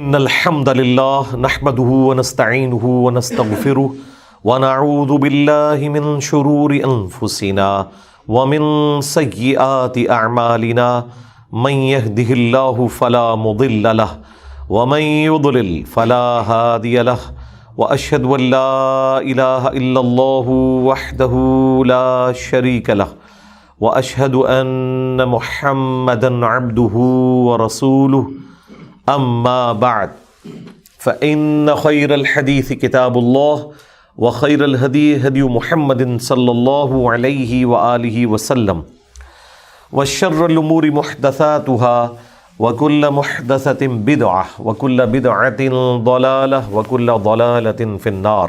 ان الحمد للہ نحمده ونستعینه ونستغفره ونعوذ باللہ من شرور انفسنا ومن سیئات اعمالنا من يهده اللہ فلا مضل له ومن يضلل فلا هادی له واشهد ان لا الہ الا اللہ وحدہ لا شریک له واشهد ان محمدا عبدہ ورسولہ اما بعد فإن خير الحديث كتاب الله وخير الهدي هدي محمد صلى الله عليه وآله وسلم وشر الأمور محدثاتها وكل محدثة بدعة وكل بدعة ضلالة وكل ضلالة في النار.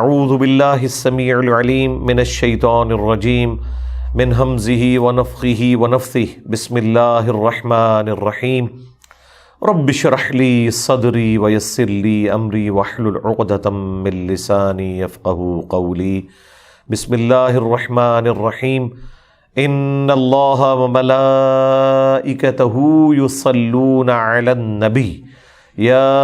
أعوذ بالله السميع العليم من الشيطان الرجيم من همزه ونفخه ونفثه. بسم الله الرحمن الرحيم. رب اشرح لي صدري ويسر لي امري واحلل عقدة من لساني يفقهوا قولي. بسم الله الرحمن الرحيم. ان الله وملائكته يصلون على النبي يا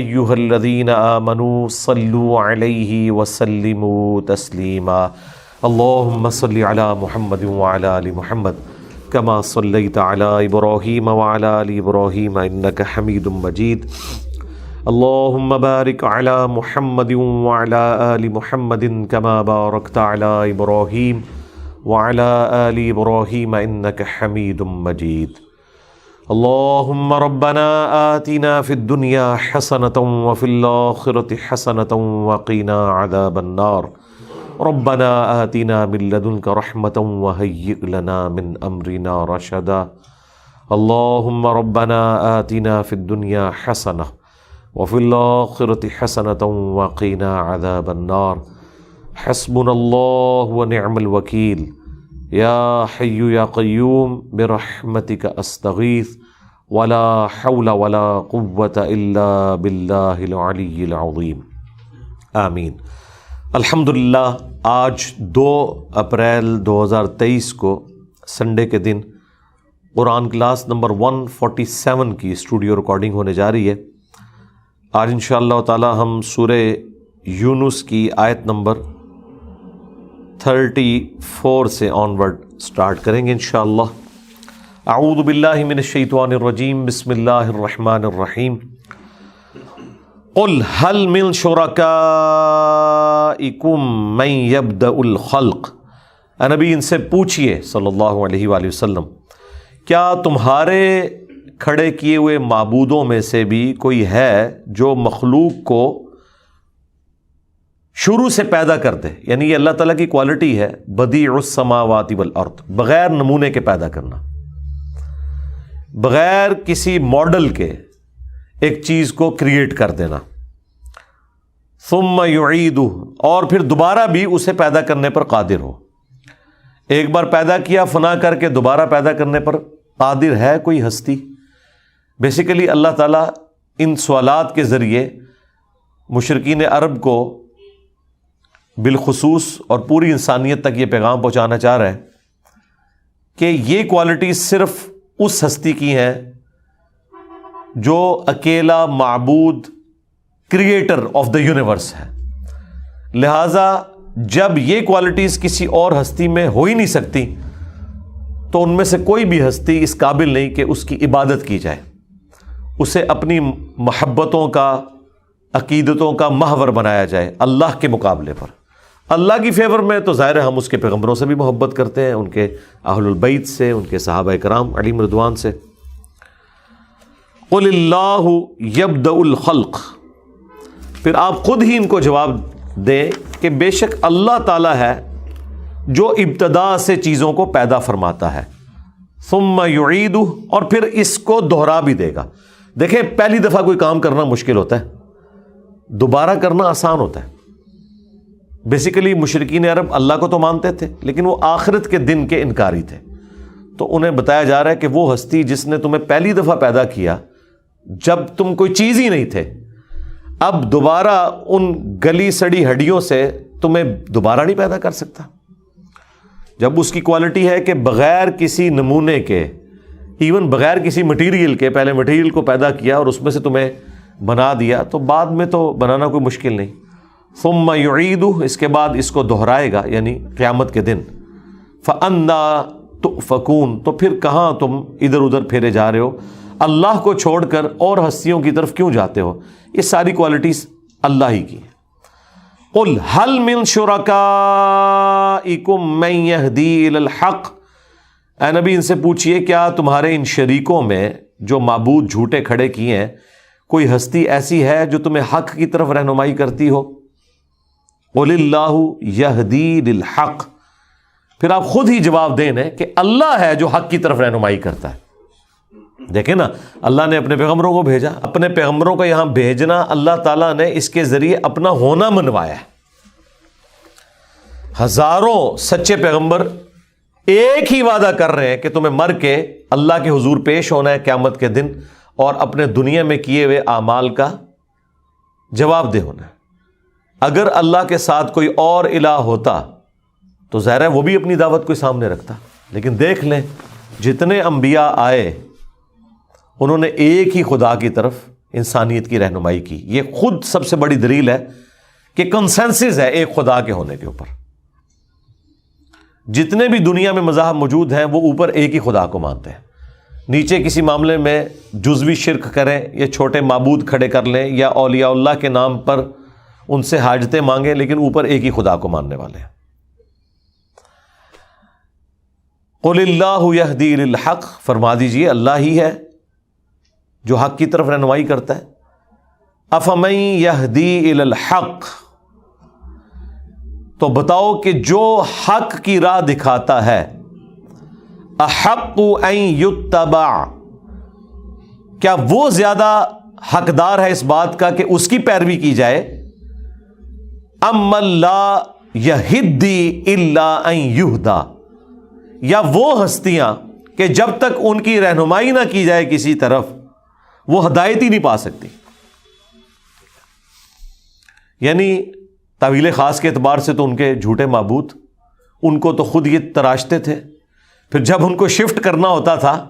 ايها الذين امنوا صلوا عليه وسلموا تسليما. اللهم صل على محمد وعلى ال محمد كما صليت على إبراهيم وعلى آل إبراهيم إنك حميد مجيد. اللهم بارك على محمد وعلى آل محمد كما باركت على إبراهيم وعلى آل إبراهيم إنك حميد مجيد. اللهم ربنا آتنا في الدنيا حسنة وفي الآخرة حسنة وقنا عذاب النار. ربنا آتنا من لدنك رحمة وهيئ لنا من أمرنا رشدا. اللهم ربنا آتنا في الدنيا حسنة وفي الآخرة حسنة وقنا عذاب النار. حسبنا الله ونعم الوكيل. يا حي يا قيوم برحمتك أستغيث ولا حول ولا قوة إلا بالله العلي العظيم. آمین. الحمدللہ آج 2 اپریل 2023 کو سنڈے کے دن قرآن کلاس نمبر 147 کی اسٹوڈیو ریکارڈنگ ہونے جا رہی ہے. آج انشاءاللہ تعالی ہم سورہ یونس کی آیت نمبر 34 سے آنورڈ سٹارٹ کریں گے انشاءاللہ. اعوذ باللہ من الشیطان الرجیم. بسم اللہ الرحمن الرحیم. قل هل من شرکائکم من یبدأ الخلق. اے نبی ان سے پوچھئے صلی اللہ علیہ وآلہ وسلم، کیا تمہارے کھڑے کیے ہوئے معبودوں میں سے بھی کوئی ہے جو مخلوق کو شروع سے پیدا کر دے؟ یعنی یہ اللہ تعالیٰ کی کوالٹی ہے، بدیع السماوات والارض، بغیر نمونے کے پیدا کرنا، بغیر کسی ماڈل کے ایک چیز کو کریٹ کر دینا. ثم یعیدہ، اور پھر دوبارہ بھی اسے پیدا کرنے پر قادر ہو. ایک بار پیدا کیا فنا کر کے دوبارہ پیدا کرنے پر قادر ہے کوئی ہستی؟ بیسیکلی اللہ تعالیٰ ان سوالات کے ذریعے مشرکین عرب کو بالخصوص اور پوری انسانیت تک یہ پیغام پہنچانا چاہ رہا ہے کہ یہ کوالٹی صرف اس ہستی کی ہیں جو اکیلا معبود کریٹر آف دا یونیورس ہے. لہٰذا جب یہ کوالٹیز کسی اور ہستی میں ہو ہی نہیں سکتی تو ان میں سے کوئی بھی ہستی اس قابل نہیں کہ اس کی عبادت کی جائے، اسے اپنی محبتوں کا، عقیدتوں کا محور بنایا جائے اللہ کے مقابلے پر. اللہ کی فیور میں تو ظاہر ہے ہم اس کے پیغمبروں سے بھی محبت کرتے ہیں، ان کے اہل البیت سے، ان کے صحابہ کرام علیہم رضوان سے. قل اللہ یبدأ الخلق، پھر آپ خود ہی ان کو جواب دیں کہ بے شک اللہ تعالیٰ ہے جو ابتدا سے چیزوں کو پیدا فرماتا ہے. ثم یعیدہ، اور پھر اس کو دوہرا بھی دے گا. دیکھیں پہلی دفعہ کوئی کام کرنا مشکل ہوتا ہے، دوبارہ کرنا آسان ہوتا ہے. بیسیکلی مشرکین عرب اللہ کو تو مانتے تھے لیکن وہ آخرت کے دن کے انکاری تھے، تو انہیں بتایا جا رہا ہے کہ وہ ہستی جس نے تمہیں پہلی دفعہ پیدا کیا جب تم کوئی چیز ہی نہیں تھے، اب دوبارہ ان گلی سڑی ہڈیوں سے تمہیں دوبارہ نہیں پیدا کر سکتا. جب اس کی کوالٹی ہے کہ بغیر کسی نمونے کے ایون بغیر کسی مٹیریل کے، پہلے مٹیریل کو پیدا کیا اور اس میں سے تمہیں بنا دیا، تو بعد میں تو بنانا کوئی مشکل نہیں. ثم یعیدہ، اس کے بعد اس کو دہرائے گا، یعنی قیامت کے دن. فأنا تؤفکون، تو پھر کہاں تم ادھر ادھر پھیرے جا رہے ہو، اللہ کو چھوڑ کر اور ہستیوں کی طرف کیوں جاتے ہو؟ یہ ساری کوالٹیز اللہ ہی کی ہیں. قل هل من شرکائکم من یہدی الی الحق، اے نبی ان سے پوچھئے کیا تمہارے ان شریکوں میں جو معبود جھوٹے کھڑے کیے ہیں کوئی ہستی ایسی ہے جو تمہیں حق کی طرف رہنمائی کرتی ہو؟ قل اللہ یہدی للحق، پھر آپ خود ہی جواب دیں کہ اللہ ہے جو حق کی طرف رہنمائی کرتا ہے. دیکھیں نا، اللہ نے اپنے پیغمبروں کو بھیجا، اپنے پیغمبروں کو یہاں بھیجنا اللہ تعالیٰ نے اس کے ذریعے اپنا ہونا منوایا ہے. ہزاروں سچے پیغمبر ایک ہی وعدہ کر رہے ہیں کہ تمہیں مر کے اللہ کے حضور پیش ہونا ہے قیامت کے دن، اور اپنے دنیا میں کیے ہوئے اعمال کا جواب دہ ہونا ہے. اگر اللہ کے ساتھ کوئی اور الہ ہوتا تو ظاہر ہے وہ بھی اپنی دعوت کو سامنے رکھتا. لیکن دیکھ لیں جتنے انبیاء آئے انہوں نے ایک ہی خدا کی طرف انسانیت کی رہنمائی کی. یہ خود سب سے بڑی دلیل ہے کہ کنسنسس ہے ایک خدا کے ہونے کے اوپر. جتنے بھی دنیا میں مذاہب موجود ہیں وہ اوپر ایک ہی خدا کو مانتے ہیں، نیچے کسی معاملے میں جزوی شرک کریں یا چھوٹے معبود کھڑے کر لیں یا اولیاء اللہ کے نام پر ان سے حاجتیں مانگیں، لیکن اوپر ایک ہی خدا کو ماننے والے ہیں. قل اللہ یہدی للحق، فرما دیجئے اللہ ہی ہے جو حق کی طرف رہنمائی کرتا ہے. افمن یہدی الی الحق، تو بتاؤ کہ جو حق کی راہ دکھاتا ہے، احق ان یتبع، کیا وہ زیادہ حقدار ہے اس بات کا کہ اس کی پیروی کی جائے، ام لا یہدی الا ان یہدی، یا وہ ہستیاں کہ جب تک ان کی رہنمائی نہ کی جائے کسی طرف وہ ہدایت ہی نہیں پا سکتی. یعنی تعویل خاص کے اعتبار سے تو ان کے جھوٹے معبود ان کو تو خود یہ تراشتے تھے، پھر جب ان کو شفٹ کرنا ہوتا تھا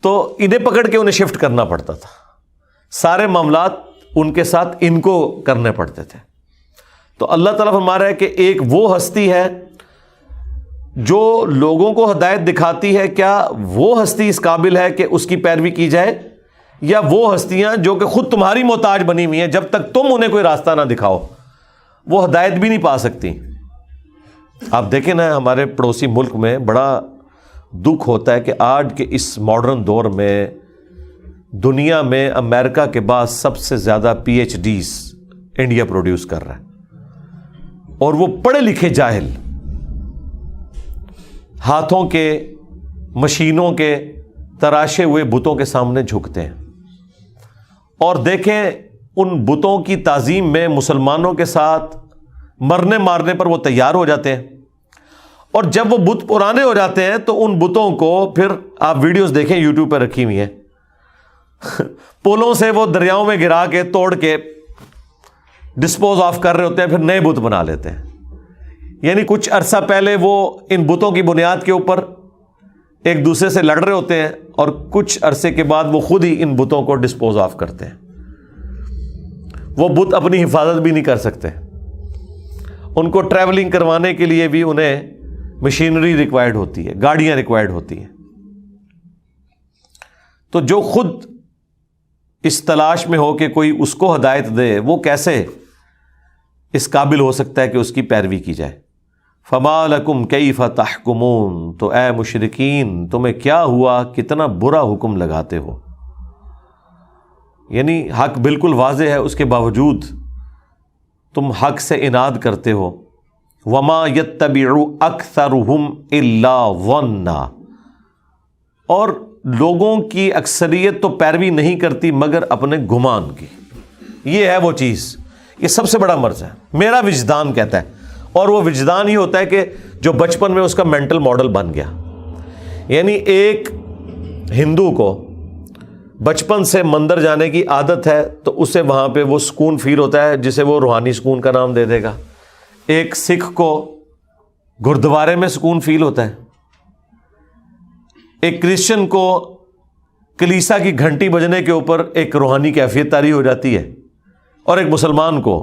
تو انہیں پکڑ کے انہیں شفٹ کرنا پڑتا تھا. سارے معاملات ان کے ساتھ ان کو کرنے پڑتے تھے. تو اللہ تعالیٰ فرما رہا ہے کہ ایک وہ ہستی ہے جو لوگوں کو ہدایت دکھاتی ہے، کیا وہ ہستی اس قابل ہے کہ اس کی پیروی کی جائے، یا وہ ہستیاں جو کہ خود تمہاری محتاج بنی ہوئی ہیں، جب تک تم انہیں کوئی راستہ نہ دکھاؤ وہ ہدایت بھی نہیں پا سکتی. آپ دیکھیں نا ہمارے پڑوسی ملک میں بڑا دکھ ہوتا ہے کہ آج کے اس ماڈرن دور میں دنیا میں امریکہ کے بعد سب سے زیادہ PhDs India produce کر رہا ہے، اور وہ پڑھے لکھے جاہل ہاتھوں کے مشینوں کے تراشے ہوئے بتوں کے سامنے جھکتے ہیں. اور دیکھیں ان بتوں کی تعظیم میں مسلمانوں کے ساتھ مرنے مارنے پر وہ تیار ہو جاتے ہیں، اور جب وہ بت پرانے ہو جاتے ہیں تو ان بتوں کو پھر آپ ویڈیوز دیکھیں یوٹیوب پہ رکھی ہوئی ہیں، پولوں سے وہ دریاؤں میں گرا کے توڑ کے ڈسپوز آف کر رہے ہوتے ہیں، پھر نئے بت بنا لیتے ہیں. یعنی کچھ عرصہ پہلے وہ ان بتوں کی بنیاد کے اوپر ایک دوسرے سے لڑ رہے ہوتے ہیں، اور کچھ عرصے کے بعد وہ خود ہی ان بتوں کو ڈسپوز آف کرتے ہیں. وہ بت اپنی حفاظت بھی نہیں کر سکتے، ان کو ٹریولنگ کروانے کے لیے بھی انہیں مشینری ریکوائرڈ ہوتی ہے، گاڑیاں ریکوائرڈ ہوتی ہیں. تو جو خود اس تلاش میں ہو کہ کوئی اس کو ہدایت دے، وہ کیسے اس قابل ہو سکتا ہے کہ اس کی پیروی کی جائے. فما لکم کیف تحکمون، تو اے مشرکین تمہیں کیا ہوا، کتنا برا حکم لگاتے ہو. یعنی حق بالکل واضح ہے، اس کے باوجود تم حق سے اناد کرتے ہو. وما یتبع اکثرهم الا ظنا، اور لوگوں کی اکثریت تو پیروی نہیں کرتی مگر اپنے گمان کی. یہ ہے وہ چیز، یہ سب سے بڑا مرض ہے. میرا وجدان کہتا ہے، اور وہ وجدان ہی ہوتا ہے کہ جو بچپن میں اس کا مینٹل ماڈل بن گیا. یعنی ایک ہندو کو بچپن سے مندر جانے کی عادت ہے تو اسے وہاں پہ وہ سکون فیل ہوتا ہے جسے وہ روحانی سکون کا نام دے دے گا. ایک سکھ کو گردوارے میں سکون فیل ہوتا ہے، ایک کرسچن کو کلیسا کی گھنٹی بجنے کے اوپر ایک روحانی کیفیت طاری ہو جاتی ہے، اور ایک مسلمان کو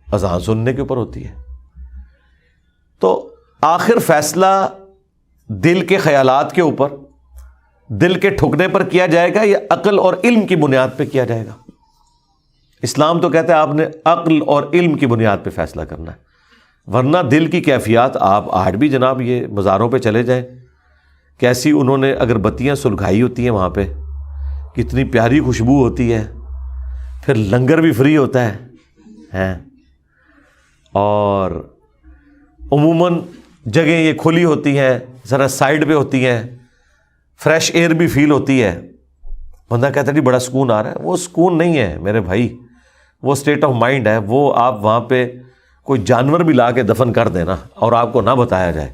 اذان سننے کے اوپر ہوتی ہے۔ تو آخر فیصلہ دل کے خیالات کے اوپر، دل کے ٹھکنے پر کیا جائے گا یا عقل اور علم کی بنیاد پہ کیا جائے گا؟ اسلام تو کہتا ہے آپ نے عقل اور علم کی بنیاد پہ فیصلہ کرنا ہے، ورنہ دل کی کیفیات آپ آج بھی جناب یہ مزاروں پہ چلے جائیں، کیسی انہوں نے اگر بتیاں سلگائی ہوتی ہیں وہاں پہ، کتنی پیاری خوشبو ہوتی ہے، پھر لنگر بھی فری ہوتا ہے، اور عموماً جگہیں یہ کھلی ہوتی ہیں، ذرا سائڈ پہ ہوتی ہیں، فریش ایئر بھی فیل ہوتی ہے، بندہ کہتا ہے جی بڑا سکون آ رہا ہے۔ وہ سکون نہیں ہے میرے بھائی، وہ اسٹیٹ آف مائنڈ ہے۔ وہ آپ وہاں پہ کوئی جانور بھی لا کے دفن کر دینا اور آپ کو نہ بتایا جائے،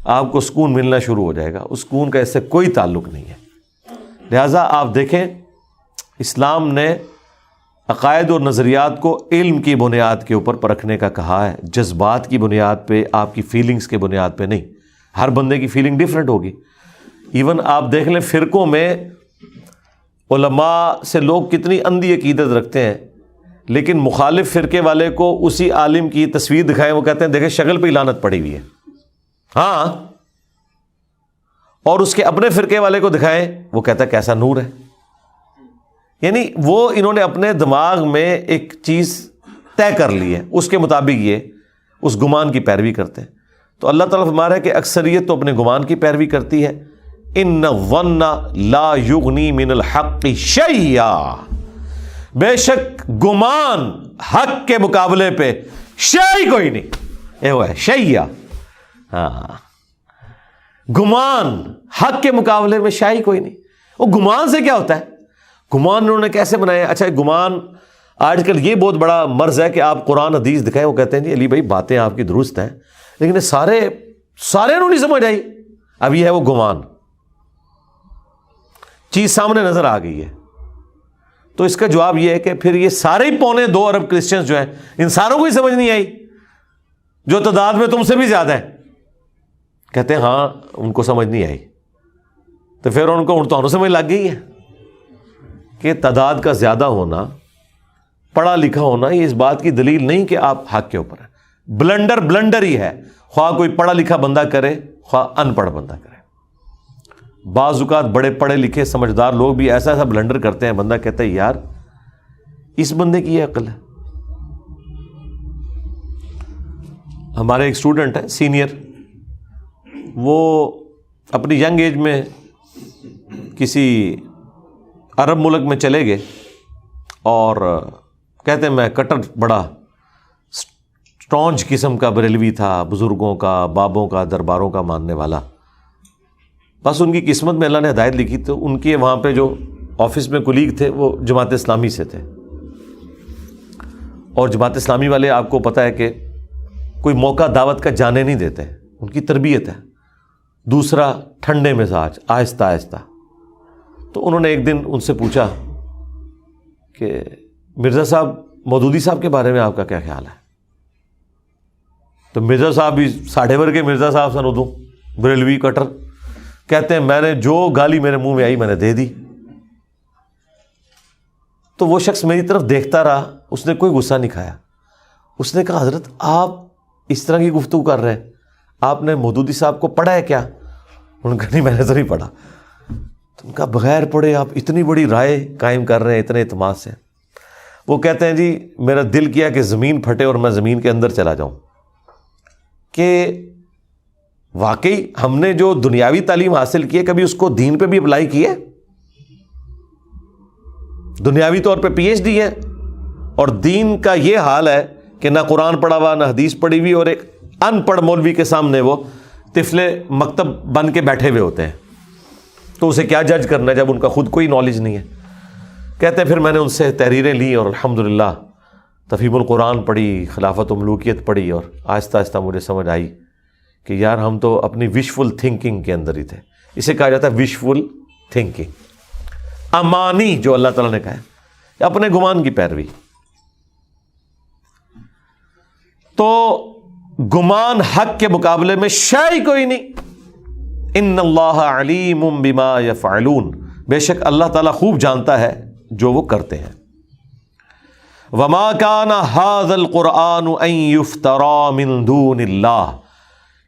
آپ کو سکون ملنا شروع ہو جائے گا۔ اس سکون کا اس سے کوئی تعلق نہیں ہے۔ لہٰذا آپ دیکھیں، اسلام نے عقائد اور نظریات کو علم کی بنیاد کے اوپر پرکھنے کا کہا ہے، جذبات کی بنیاد پہ، آپ کی فیلنگز کے بنیاد پہ نہیں۔ ہر بندے کی فیلنگ ڈیفرنٹ ہوگی۔ ایون آپ دیکھ لیں فرقوں میں علماء سے لوگ کتنی اندھی عقیدت رکھتے ہیں، لیکن مخالف فرقے والے کو اسی عالم کی تصویر دکھائیں، وہ کہتے ہیں دیکھیں شکل پہ لعنت پڑی ہوئی ہے، ہاں، اور اس کے اپنے فرقے والے کو دکھائیں، وہ کہتا ہے کیسا نور ہے۔ یعنی وہ انہوں نے اپنے دماغ میں ایک چیز طے کر لی ہے، اس کے مطابق یہ اس گمان کی پیروی کرتے ہیں۔ تو اللہ تعالیٰ فرما رہا ہے کہ اکثریت تو اپنے گمان کی پیروی کرتی ہے۔ ان الظن لا یغنی من الحق شیئا، بے شک گمان حق کے مقابلے پہ شیء کوئی نہیں، یہ وہ ہے شیئا، ہاں، گمان حق کے مقابلے میں شیء کوئی نہیں۔ وہ گمان سے کیا ہوتا ہے؟ گمان انہوں نے کیسے بنایا؟ اچھا گمان آج کل یہ بہت بڑا مرض ہے کہ آپ قرآن حدیث دکھائیں، وہ کہتے ہیں جی علی بھائی باتیں آپ کی درست ہیں، لیکن سارے انہوں نہیں سمجھ آئی۔ اب یہ ہے وہ گمان، چیز سامنے نظر آ گئی ہے۔ تو اس کا جواب یہ ہے کہ پھر یہ سارے ہی 2.25 ارب کرسچنز جو ہیں، ان ساروں کو ہی سمجھ نہیں آئی جو تعداد میں تم سے بھی زیادہ ہیں؟ کہتے ہیں ہاں ان کو سمجھ نہیں آئی۔ تو پھر ان کو تو سمجھ لگ گئی ہے کہ تعداد کا زیادہ ہونا، پڑھا لکھا ہونا، یہ اس بات کی دلیل نہیں کہ آپ حق کے اوپر ہیں۔ بلنڈر ہی ہے، خواہ کوئی پڑھا لکھا بندہ کرے خواہ ان پڑھ بندہ کرے۔ بعض اوقات بڑے پڑھے لکھے سمجھدار لوگ بھی ایسا بلنڈر کرتے ہیں، بندہ کہتا ہے یار اس بندے کی یہ عقل ہے۔ ہمارے ایک اسٹوڈنٹ ہے سینئر، وہ اپنی ینگ ایج میں کسی عرب ملک میں چلے گئے اور کہتے ہیں میں کٹر بڑا اسٹرانج قسم کا بریلوی تھا، بزرگوں کا، بابوں کا، درباروں کا ماننے والا۔ بس ان کی قسمت میں اللہ نے ہدایت لکھی، تو ان کے وہاں پہ جو آفس میں کولیگ تھے وہ جماعت اسلامی سے تھے، اور جماعت اسلامی والے آپ کو پتہ ہے کہ کوئی موقع دعوت کا جانے نہیں دیتے، ان کی تربیت ہے۔ دوسرا ٹھنڈے مزاج، آہستہ آہستہ۔ تو انہوں نے ایک دن ان سے پوچھا کہ مرزا صاحب مودودی صاحب کے بارے میں آپ کا کیا خیال ہے؟ تو مرزا صاحب بھی ساڑھے بھر کے مرزا صاحب سن ادو بریلوی کٹر، کہتے ہیں میں نے جو گالی میرے منہ میں آئی میں نے دے دی۔ تو وہ شخص میری طرف دیکھتا رہا، اس نے کوئی غصہ نہیں کھایا۔ اس نے کہا حضرت آپ اس طرح کی گفتگو کر رہے ہیں، آپ نے مودودی صاحب کو پڑھا ہے کیا؟ انہوں نے کہا نہیں میں نے تو نہیں پڑھا۔ تو ان کا بغیر پڑھے آپ اتنی بڑی رائے قائم کر رہے ہیں اتنے اعتماد سے؟ وہ کہتے ہیں جی میرا دل کیا کہ زمین پھٹے اور میں زمین کے اندر چلا جاؤں، کہ واقعی ہم نے جو دنیاوی تعلیم حاصل کی ہے کبھی اس کو دین پہ بھی اپلائی کی ہے؟ دنیاوی طور پہ پی ایچ ڈی ہے، اور دین کا یہ حال ہے کہ نہ قرآن پڑھا ہوا نہ حدیث پڑھی ہوئی، اور ایک ان پڑھ مولوی کے سامنے وہ طفلے مکتب بن کے بیٹھے ہوئے ہوتے ہیں، تو اسے کیا جج کرنا ہے جب ان کا خود کوئی نالج نہیں ہے۔ کہتے ہیں پھر میں نے ان سے تحریریں لیں اور الحمدللہ تفہیم القرآن پڑھی، خلافت و ملوکیت پڑھی، اور آہستہ آہستہ مجھے سمجھ آئی کہ یار ہم تو اپنی وشفل تھنکنگ کے اندر ہی تھے۔ اسے کہا جاتا ہے وشفل تھنکنگ، امانی، جو اللہ تعالیٰ نے کہا ہے اپنے گمان کی پیروی۔ تو گمان حق کے مقابلے میں شیء کوئی نہیں، ان اللہ علیم بما یفعلون، بے شک اللہ تعالیٰ خوب جانتا ہے جو وہ کرتے ہیں۔ وما کان ھذا القرآن ان یفترى من دون اللہ،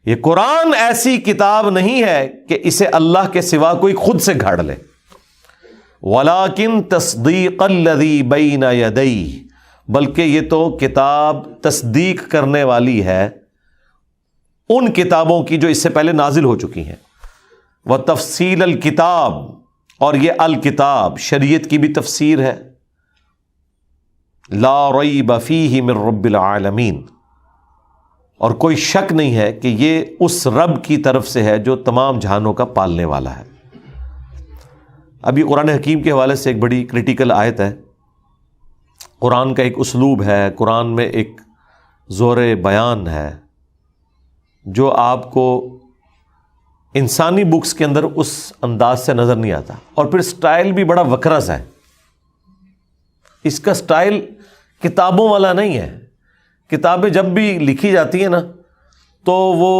یہ قرآن ایسی کتاب نہیں ہے کہ اسے اللہ کے سوا کوئی خود سے گھڑ لے۔ ولیکن تصدیق الذی بین یدیہ، بلکہ یہ تو کتاب تصدیق کرنے والی ہے ان کتابوں کی جو اس سے پہلے نازل ہو چکی ہیں۔ وتفصیل الکتاب، اور یہ الکتاب شریعت کی بھی تفسیر ہے۔ لا ریب فیہ من رب العالمین، اور کوئی شک نہیں ہے کہ یہ اس رب کی طرف سے ہے جو تمام جہانوں کا پالنے والا ہے۔ ابھی قرآن حکیم کے حوالے سے ایک بڑی کریٹیکل آیت ہے۔ قرآن کا ایک اسلوب ہے، قرآن میں ایک زور بیان ہے جو آپ کو انسانی بکس کے اندر اس انداز سے نظر نہیں آتا، اور پھر سٹائل بھی بڑا وکرا سا ہے۔ اس کا سٹائل کتابوں والا نہیں ہے۔ کتابیں جب بھی لکھی جاتی ہیں نا تو وہ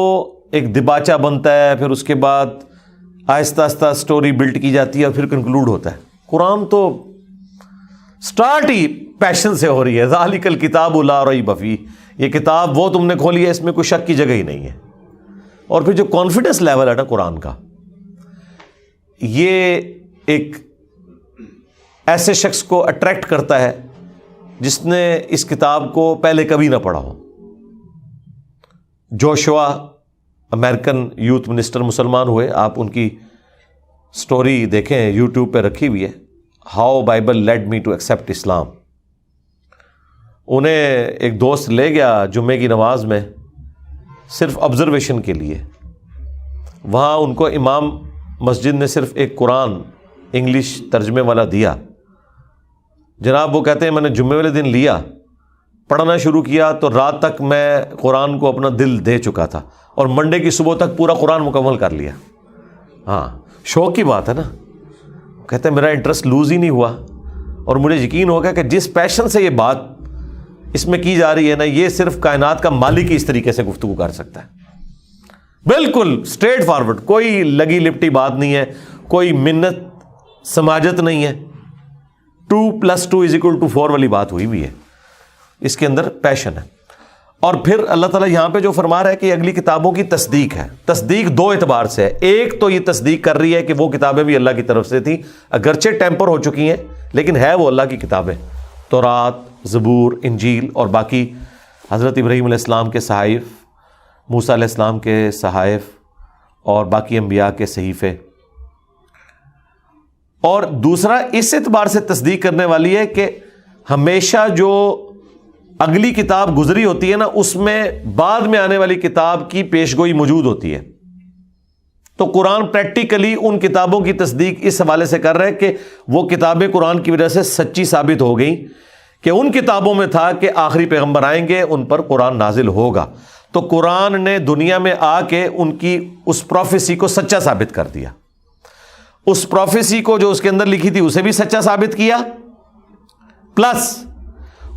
ایک دباچہ بنتا ہے، پھر اس کے بعد آہستہ آہستہ سٹوری بلڈ کی جاتی ہے اور پھر کنکلوڈ ہوتا ہے۔ قرآن تو سٹارٹ ہی پیشن سے ہو رہی ہے، ذالک الکتاب لا ریب فیہ، یہ کتاب وہ تم نے کھولی ہے، اس میں کوئی شک کی جگہ ہی نہیں ہے۔ اور پھر جو کانفیڈنس لیول ہے نا قرآن کا، یہ ایک ایسے شخص کو اٹریکٹ کرتا ہے جس نے اس کتاب کو پہلے کبھی نہ پڑھا ہو۔ جوشوا امریکن یوتھ منسٹر مسلمان ہوئے، آپ ان کی سٹوری دیکھیں، یوٹیوب پہ رکھی ہوئی ہے، how Bible led me to accept Islam. انہیں ایک دوست لے گیا جمعے کی نماز میں صرف آبزرویشن کے لیے، وہاں ان کو امام مسجد نے صرف ایک قرآن انگلش ترجمے والا دیا۔ جناب وہ کہتے ہیں میں نے جمعے والے دن لیا، پڑھنا شروع کیا تو رات تک میں قرآن کو اپنا دل دے چکا تھا، اور منڈے کی صبح تک پورا قرآن مکمل کر لیا۔ ہاں شوق کی بات ہے نا۔ کہتے ہیں میرا انٹرسٹ لوز ہی نہیں ہوا، اور مجھے یقین ہو گیا کہ جس پیشن سے یہ بات اس میں کی جا رہی ہے نا، یہ صرف کائنات کا مالک ہی اس طریقے سے گفتگو کر سکتا ہے۔ بالکل اسٹریٹ فارورڈ، کوئی لگی لپٹی بات نہیں ہے، کوئی منت سماجت نہیں ہے، 2+2=4 والی بات ہوئی بھی ہے، اس کے اندر پیشن ہے۔ اور پھر اللہ تعالیٰ یہاں پہ جو فرما رہا ہے کہ یہ اگلی کتابوں کی تصدیق ہے۔ تصدیق دو اعتبار سے ہے، ایک تو یہ تصدیق کر رہی ہے کہ وہ کتابیں بھی اللہ کی طرف سے تھیں، اگرچہ ٹیمپر ہو چکی ہیں لیکن ہے وہ اللہ کی کتابیں، تورات، زبور، انجیل اور باقی حضرت ابراہیم علیہ السلام کے صحائف، موسیٰ علیہ السلام کے صحائف اور باقی انبیاء کے صحیفے۔ اور دوسرا اس اعتبار سے تصدیق کرنے والی ہے کہ ہمیشہ جو اگلی کتاب گزری ہوتی ہے نا، اس میں بعد میں آنے والی کتاب کی پیشگوئی موجود ہوتی ہے۔ تو قرآن پریکٹیکلی ان کتابوں کی تصدیق اس حوالے سے کر رہا ہے کہ وہ کتابیں قرآن کی وجہ سے سچی ثابت ہو گئیں کہ ان کتابوں میں تھا کہ آخری پیغمبر آئیں گے، ان پر قرآن نازل ہوگا۔ تو قرآن نے دنیا میں آ کے ان کی اس پروفیسی کو سچا ثابت کر دیا، اس پروفیسی کو جو اس کے اندر لکھی تھی اسے بھی سچا ثابت کیا، پلس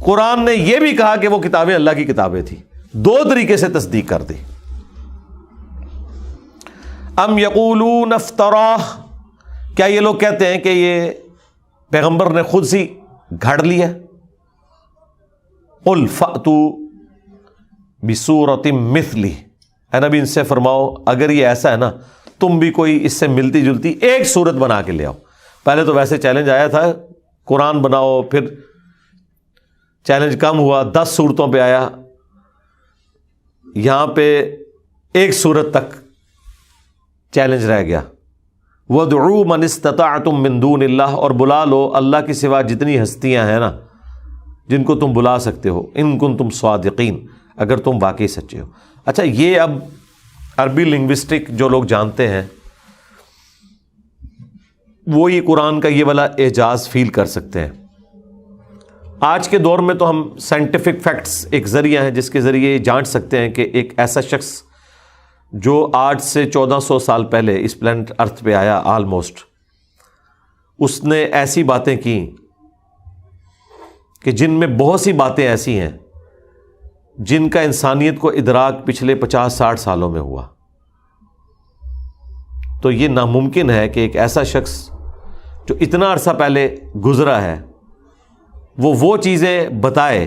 قرآن نے یہ بھی کہا کہ وہ کتابیں اللہ کی کتابیں تھیں۔ دو طریقے سے تصدیق کر دی۔ ام یقولون افطراہ، کیا یہ لوگ کہتے ہیں کہ یہ پیغمبر نے خود سی گھڑ لیا؟ قل فأتوا بسورۃ مثلہ، اے نبی ان سے فرماؤ اگر یہ ایسا ہے نا تم بھی کوئی اس سے ملتی جلتی ایک صورت بنا کے لے آؤ۔ پہلے تو ویسے چیلنج آیا تھا قرآن بناؤ، پھر چیلنج کم ہوا، 10 صورتوں پہ آیا، یہاں پہ ایک صورت تک چیلنج رہ گیا۔ وَادْعُوا مَنِ اسْتَطَعْتُم مِّن دُونِ اللَّهِ، اور بلا لو اللہ کے سوا جتنی ہستیاں ہیں نا جن کو تم بلا سکتے ہو، ان کنتم صادقین، اگر تم واقعی سچے ہو۔ اچھا یہ اب عربی لنگوسٹک جو لوگ جانتے ہیں وہی قرآن کا یہ والا اعجاز فیل کر سکتے ہیں۔ آج کے دور میں تو ہم سائنٹیفک فیکٹس ایک ذریعہ ہیں جس کے ذریعے جانچ سکتے ہیں کہ ایک ایسا شخص جو آج سے 1400 سال پہلے اس پلانٹ ارتھ پہ آیا آلموسٹ، اس نے ایسی باتیں کی کہ جن میں بہت سی باتیں ایسی ہیں جن کا انسانیت کو ادراک پچھلے 50-60 سالوں میں ہوا۔ تو یہ ناممکن ہے کہ ایک ایسا شخص جو اتنا عرصہ پہلے گزرا ہے وہ چیزیں بتائے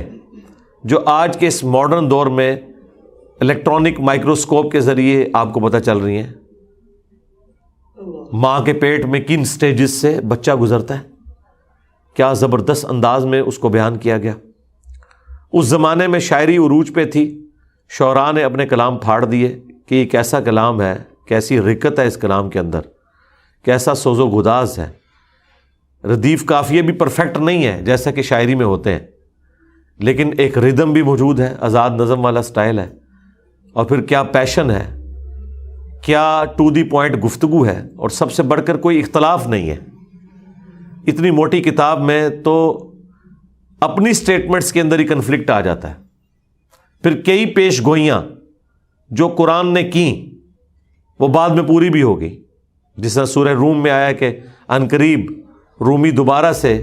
جو آج کے اس ماڈرن دور میں الیکٹرانک مائکروسکوپ کے ذریعے آپ کو پتہ چل رہی ہیں. ماں کے پیٹ میں کن سٹیجز سے بچہ گزرتا ہے، کیا زبردست انداز میں اس کو بیان کیا گیا. اس زمانے میں شاعری عروج پہ تھی، شعراء نے اپنے کلام پھاڑ دیے کہ یہ کیسا کلام ہے، کیسی رکت ہے اس کلام کے اندر، کیسا سوز و گداز ہے. ردیف قافیے بھی پرفیکٹ نہیں ہے جیسا کہ شاعری میں ہوتے ہیں، لیکن ایک ردم بھی موجود ہے، آزاد نظم والا سٹائل ہے. اور پھر کیا پیشن ہے، کیا ٹو دی پوائنٹ گفتگو ہے، اور سب سے بڑھ کر کوئی اختلاف نہیں ہے. اتنی موٹی کتاب میں تو اپنی سٹیٹمنٹس کے اندر ہی کنفلکٹ آ جاتا ہے. پھر کئی پیش گوئیاں جو قرآن نے کی وہ بعد میں پوری بھی ہو گئی، جس طرح سورہ روم میں آیا کہ عنقریب رومی دوبارہ سے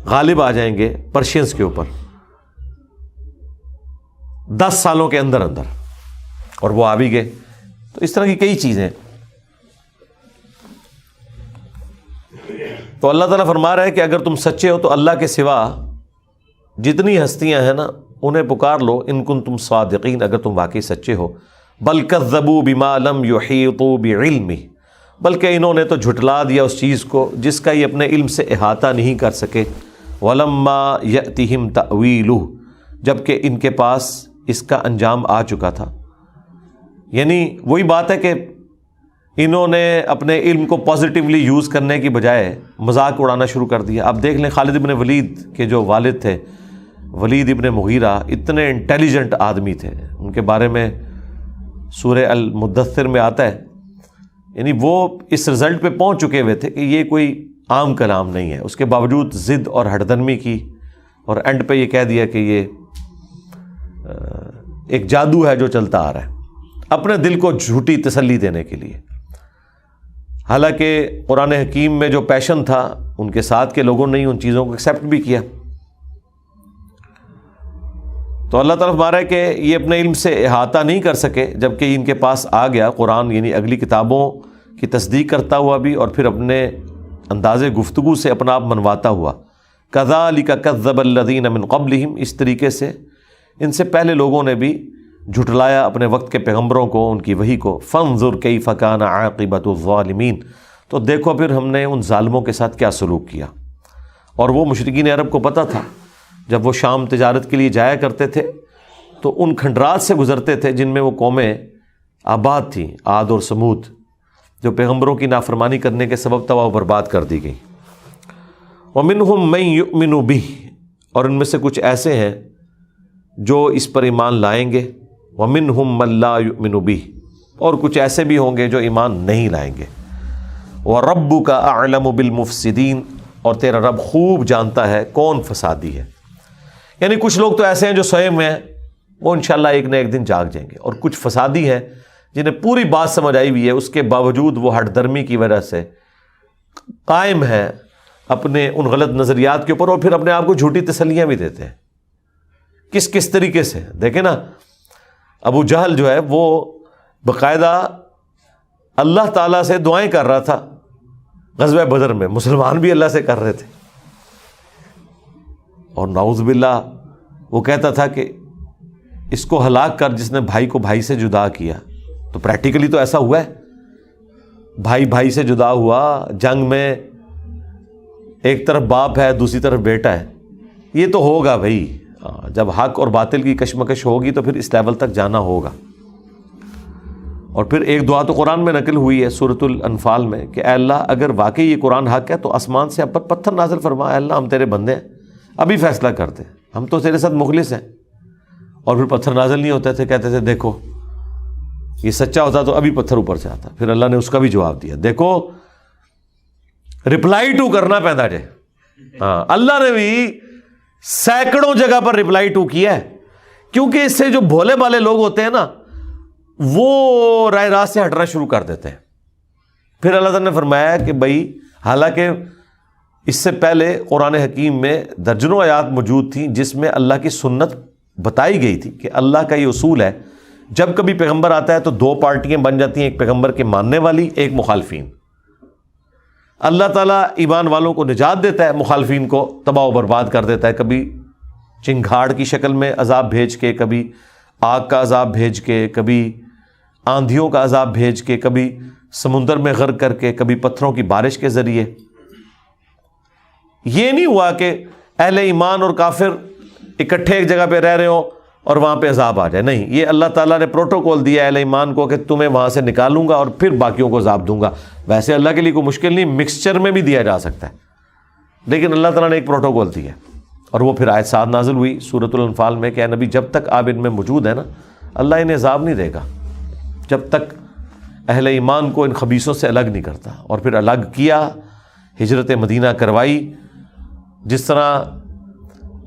غالب آ جائیں گے پرشینز کے اوپر 10 سالوں کے اندر، اور وہ آ بھی گئے. تو اس طرح کی کئی چیزیں. تو اللہ تعالیٰ فرما رہا ہے کہ اگر تم سچے ہو تو اللہ کے سوا جتنی ہستیاں ہیں نا انہیں پکار لو، ان کنتم صادقین، اگر تم واقعی سچے ہو. بل کذبوا بما لم یحیطوا بعلمہ، بلکہ انہوں نے تو جھٹلا دیا اس چیز کو جس کا یہ اپنے علم سے احاطہ نہیں کر سکے. ولما یأتہم تأویلہ، جبکہ ان کے پاس اس کا انجام آ چکا تھا. یعنی وہی بات ہے کہ انہوں نے اپنے علم کو پازیٹیولی یوز کرنے کی بجائے مذاق اڑانا شروع کر دیا. اب دیکھ لیں خالد ابن ولید کے جو والد تھے ولید ابن مغیرہ، اتنے انٹیلیجنٹ آدمی تھے، ان کے بارے میں سورہ المدثر میں آتا ہے. یعنی وہ اس رزلٹ پہ پہنچ چکے ہوئے تھے کہ یہ کوئی عام کلام نہیں ہے، اس کے باوجود ضد اور ہٹدرمی کی، اور اینڈ پہ یہ کہہ دیا کہ یہ ایک جادو ہے جو چلتا آ رہا ہے، اپنے دل کو جھوٹی تسلی دینے کے لیے. حالانکہ قرآن حکیم میں جو پیشن تھا ان کے ساتھ کے لوگوں نے ان چیزوں کو ایکسیپٹ بھی کیا. تو اللہ تعالیٰ فرما رہا ہے کہ یہ اپنے علم سے احاطہ نہیں کر سکے، جبکہ ان کے پاس آ گیا قرآن، یعنی اگلی کتابوں کی تصدیق کرتا ہوا بھی، اور پھر اپنے انداز گفتگو سے اپنا آپ منواتا ہوا. کذالک کذب الذین من قبلہم، اس طریقے سے ان سے پہلے لوگوں نے بھی جھٹلایا اپنے وقت کے پیغمبروں کو، ان کی وحی کو. فانظر کیف کان عاقبۃ الظالمین، تو دیکھو پھر ہم نے ان ظالموں کے ساتھ کیا سلوک کیا. اور وہ مشرکین عرب کو پتہ تھا، جب وہ شام تجارت کے لیے جایا کرتے تھے تو ان کھنڈرات سے گزرتے تھے جن میں وہ قومیں آباد تھیں، عاد اور سمود، جو پیغمبروں کی نافرمانی کرنے کے سبب تباہ و برباد کر دی گئی. ومنہم من یؤمن بہ، اور ان میں سے کچھ ایسے ہیں جو اس پر ایمان لائیں گے. ومنہم من لا یؤمن بہ، اور کچھ ایسے بھی ہوں گے جو ایمان نہیں لائیں گے. وربک اعلم بالمفسدین، اور تیرا رب خوب جانتا ہے کون فسادی ہے. یعنی کچھ لوگ تو ایسے ہیں جو سوئے ہوئے ہیں، وہ انشاءاللہ ایک نہ ایک دن جاگ جائیں گے، اور کچھ فسادی ہیں جنہیں پوری بات سمجھ آئی ہوئی ہے، اس کے باوجود وہ ہٹ درمی کی وجہ سے قائم ہے اپنے ان غلط نظریات کے اوپر، اور پھر اپنے آپ کو جھوٹی تسلیاں بھی دیتے ہیں. کس طریقے سے دیکھیں نا، ابو جہل جو ہے وہ باقاعدہ اللہ تعالیٰ سے دعائیں کر رہا تھا غزوہ بدر میں، مسلمان بھی اللہ سے کر رہے تھے، اور نعوذ باللہ وہ کہتا تھا کہ اس کو ہلاک کر جس نے بھائی کو بھائی سے جدا کیا. تو پریکٹیکلی تو ایسا ہوا ہے، بھائی بھائی سے جدا ہوا، جنگ میں ایک طرف باپ ہے دوسری طرف بیٹا ہے. یہ تو ہوگا بھائی، جب حق اور باطل کی کشمکش ہوگی تو پھر اس لیول تک جانا ہوگا. اور پھر ایک دعا تو قرآن میں نقل ہوئی ہے سورۃ الانفال میں کہ اے اللہ اگر واقعی یہ قرآن حق ہے تو آسمان سے اب پتھر نازل فرما. اے اللہ ہم تیرے بندے ہیں، ابھی فیصلہ کرتے، ہم تو تیرے ساتھ مخلص ہیں. اور پھر پتھر نازل نہیں ہوتے تھے، کہتے تھے دیکھو یہ سچا ہوتا تو ابھی پتھر اوپر سے آتا. پھر اللہ نے اس کا بھی جواب دیا. دیکھو رپلائی ٹو کرنا پہنتا جائے. ہاں، اللہ نے بھی سینکڑوں جگہ پر رپلائی ٹو کیا ہے، کیونکہ اس سے جو بھولے بالے لوگ ہوتے ہیں نا وہ رائے راست سے ہٹنا شروع کر دیتے ہیں. پھر اللہ تعالیٰ نے فرمایا کہ بھائی حالانکہ اس سے پہلے قرآن حکیم میں درجنوں آیات موجود تھیں جس میں اللہ کی سنت بتائی گئی تھی کہ اللہ کا یہ اصول ہے جب کبھی پیغمبر آتا ہے تو دو پارٹیاں بن جاتی ہیں، ایک پیغمبر کے ماننے والی، ایک مخالفین۔ اللہ تعالیٰ ایمان والوں کو نجات دیتا ہے، مخالفین کو تباہ و برباد کر دیتا ہے، کبھی چنگھاڑ کی شکل میں عذاب بھیج کے، کبھی آگ کا عذاب بھیج کے، کبھی آندھیوں کا عذاب بھیج کے، کبھی سمندر میں غرق کر کے، کبھی پتھروں کی بارش کے ذریعے۔ یہ نہیں ہوا کہ اہل ایمان اور کافر اکٹھے ایک جگہ پہ رہ رہے ہوں اور وہاں پہ عذاب آ جائے، نہیں، یہ اللہ تعالیٰ نے پروٹوکول دیا اہل ایمان کو کہ تمہیں وہاں سے نکالوں گا اور پھر باقیوں کو عذاب دوں گا۔ ویسے اللہ کے لیے کوئی مشکل نہیں، مکسچر میں بھی دیا جا سکتا ہے، لیکن اللہ تعالیٰ نے ایک پروٹوکول دیا، اور وہ پھر آیت 7 نازل ہوئی سورۃ الانفال میں کہ اے نبی جب تک آپ ان میں موجود ہیں نا، اللہ انہیں عذاب نہیں دے گا جب تک اہل ایمان کو ان خبیثوں سے الگ نہیں کرتا۔ اور پھر الگ کیا، ہجرت مدینہ کروائی، جس طرح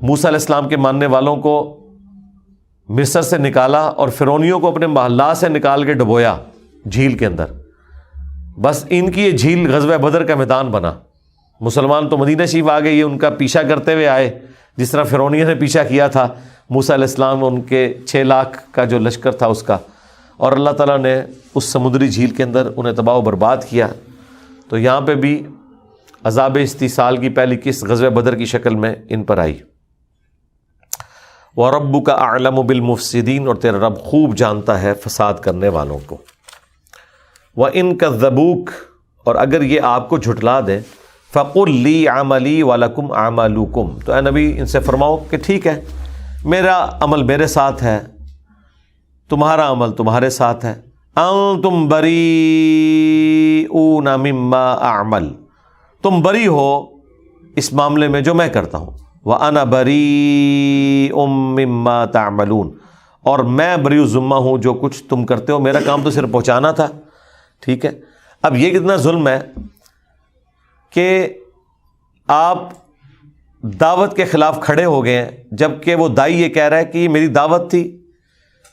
موسیٰ علیہ السلام کے ماننے والوں کو مصر سے نکالا اور فرعونیوں کو اپنے محلات سے نکال کے ڈبویا جھیل کے اندر، بس ان کی یہ جھیل غزوہ بدر کا میدان بنا۔ مسلمان تو مدینہ شریف آ گئے، یہ ان کا پیچھا کرتے ہوئے آئے، جس طرح فرعونیوں نے پیچھا کیا تھا موسیٰ علیہ السلام، ان کے 6 لاکھ کا جو لشکر تھا اس کا، اور اللہ تعالیٰ نے اس سمندری جھیل کے اندر انہیں تباہ و برباد کیا۔ تو یہاں پہ بھی عذاب استیصال کی پہلی قسط غزوہ بدر کی شکل میں ان پر آئی۔ وَرَبُّكَ أَعْلَمُ بِالْمُفْسِدِينَ، اور تیرا رب خوب جانتا ہے فساد کرنے والوں کو۔ وَإِن كَذَّبُوكَ، اور اگر یہ آپ کو جھٹلا دیں، فَقُلْ لِي عَمَلِي وَلَكُمْ أَعْمَالُكُمْ، تو اے نبی ان سے فرماؤ کہ ٹھیک ہے، میرا عمل میرے ساتھ ہے، تمہارا عمل تمہارے ساتھ ہے۔ أَنْتُمْ بَرِيئُونَ مِمَّا أَعْمَلُ، تم بری ہو اس معاملے میں جو میں کرتا ہوں۔ وَأَنَا بَرِيءٌ مِّمَّا تَعْمَلُونَ، اور میں بری ذمہ ہوں جو کچھ تم کرتے ہو، میرا کام تو صرف پہنچانا تھا۔ ٹھیک ہے، اب یہ کتنا ظلم ہے کہ آپ دعوت کے خلاف کھڑے ہو گئے ہیں، جبکہ وہ دائی یہ کہہ رہا ہے کہ یہ میری دعوت تھی،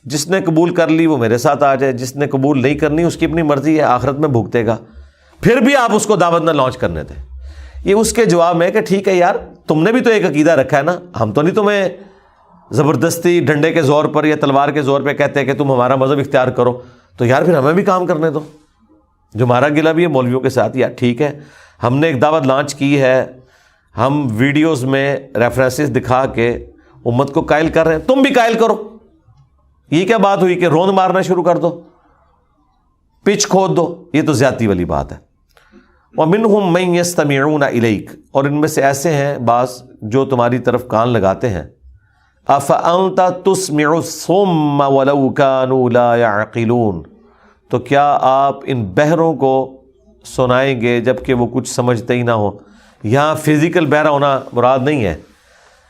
جس نے قبول کر لی وہ میرے ساتھ آ جائے، جس نے قبول نہیں کرنی اس کی اپنی مرضی ہے، آخرت میں بھگتے گا۔ پھر بھی آپ اس کو دعوت نہ لانچ کرنے دیں۔ یہ اس کے جواب میں کہ ٹھیک ہے یار، تم نے بھی تو ایک عقیدہ رکھا ہے نا، ہم تو نہیں تمہیں زبردستی ڈنڈے کے زور پر یا تلوار کے زور پہ کہتے ہیں کہ تم ہمارا مذہب اختیار کرو، تو یار پھر ہمیں بھی کام کرنے دو۔ جو ہمارا گلہ بھی ہے مولویوں کے ساتھ، یار ٹھیک ہے، ہم نے ایک دعوت لانچ کی ہے، ہم ویڈیوز میں ریفرنسز دکھا کے امت کو قائل کر رہے ہیں، تم بھی قائل کرو۔ یہ کیا بات ہوئی کہ روند مارنا شروع کر دو، پچ کھود دو؟ یہ تو زیادتی والی بات ہے۔ وَمِنْهُمْ مَنْ يَسْتَمِعُونَ إِلَيْكَ، اور ان میں سے ایسے ہیں بعض جو تمہاری طرف کان لگاتے ہیں۔ أَفَأَنْتَ تُسْمِعُ الصُّمَّ وَلَوْ كَانُوا لَا يَعْقِلُونَ، تو کیا آپ ان بہروں کو سنائیں گے جبکہ وہ کچھ سمجھتے ہی نہ ہو؟ یہاں فزیکل بہرا ہونا مراد نہیں ہے،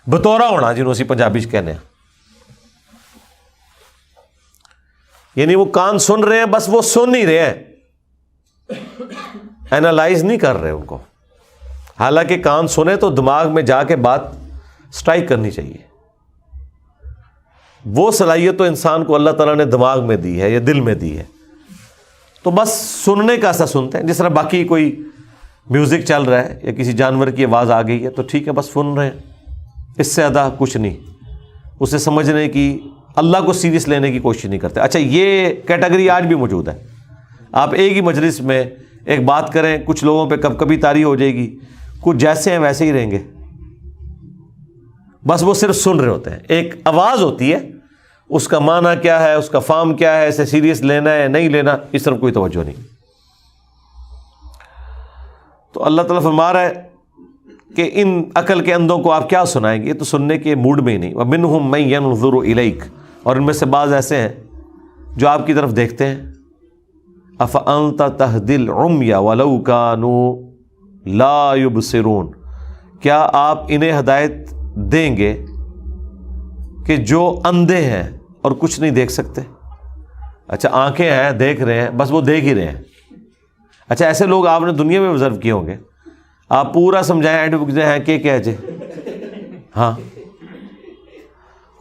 بطورا ہونا، جنہوں اسی پنجابی سے کہنے ہیں، یعنی وہ کان سن رہے ہیں، بس وہ سن نہیں رہے ہیں، اینالائز نہیں کر رہے ان کو۔ حالانکہ کان سنے تو دماغ میں جا کے بات سٹرائک کرنی چاہیے۔ وہ صلاحیت تو انسان کو اللہ تعالیٰ نے دماغ میں دی ہے یا دل میں دی ہے، تو بس سننے کا ایسا سنتے ہیں، جس طرح باقی کوئی میوزک چل رہا ہے یا کسی جانور کی آواز آ گئی ہے تو ٹھیک ہے بس سن رہے ہیں، اس سے زیادہ کچھ نہیں، اسے سمجھنے کی، اللہ کو سیریس لینے کی کوشش نہیں کرتے۔ اچھا، یہ کیٹیگری آج بھی موجود ہے، آپ ایک ہی مجلس میں ایک بات کریں، کچھ لوگوں پہ کب کبھی طاری ہو جائے گی، کچھ جیسے ہیں ویسے ہی رہیں گے، بس وہ صرف سن رہے ہوتے ہیں۔ ایک آواز ہوتی ہے، اس کا معنی کیا ہے، اس کا فارم کیا ہے، اسے سیریس لینا ہے نہیں لینا، اس طرف کوئی توجہ نہیں۔ تو اللہ تعالیٰ فرما رہا ہے کہ ان عقل کے اندھوں کو آپ کیا سنائیں گے، یہ تو سننے کے موڈ میں ہی نہیں۔ وَمِنْهُمْ مَن يَنظُرُ إِلَيْكَ، اور ان میں سے بعض ایسے ہیں جو آپ کی طرف دیکھتے ہیں۔ أَفَأَنْتَ تَهْدِي الْعُمْيَ وَلَوْ كَانُوا لَا يُبْصِرُونَ، کیا آپ انہیں ہدایت دیں گے کہ جو اندھے ہیں اور کچھ نہیں دیکھ سکتے؟ اچھا، آنکھیں ہیں، دیکھ رہے ہیں، بس وہ دیکھ ہی رہے ہیں۔ اچھا، ایسے لوگ آپ نے دنیا میں آبزرو کیے ہوں گے، آپ پورا سمجھائیں اینڈ ہیں کہ کیا جے، ہاں،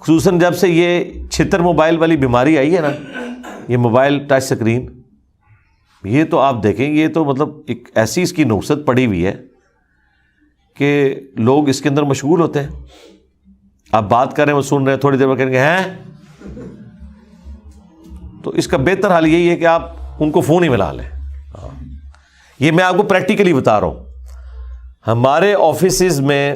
خصوصاً جب سے یہ چھتر موبائل والی بیماری آئی ہے نا، یہ موبائل ٹچ سکرین، یہ تو آپ دیکھیں، یہ تو مطلب ایک ایسی اس کی نوست پڑی ہوئی ہے کہ لوگ اس کے اندر مشغول ہوتے ہیں۔ آپ بات کر رہے ہیں، وہ سن رہے ہیں، تھوڑی دیر میں کہیں گے ہیں، تو اس کا بہتر حل یہی ہے کہ آپ ان کو فون ہی ملا لیں. یہ میں آپ کو پریکٹیکلی بتا رہا ہوں. ہمارے آفیسز میں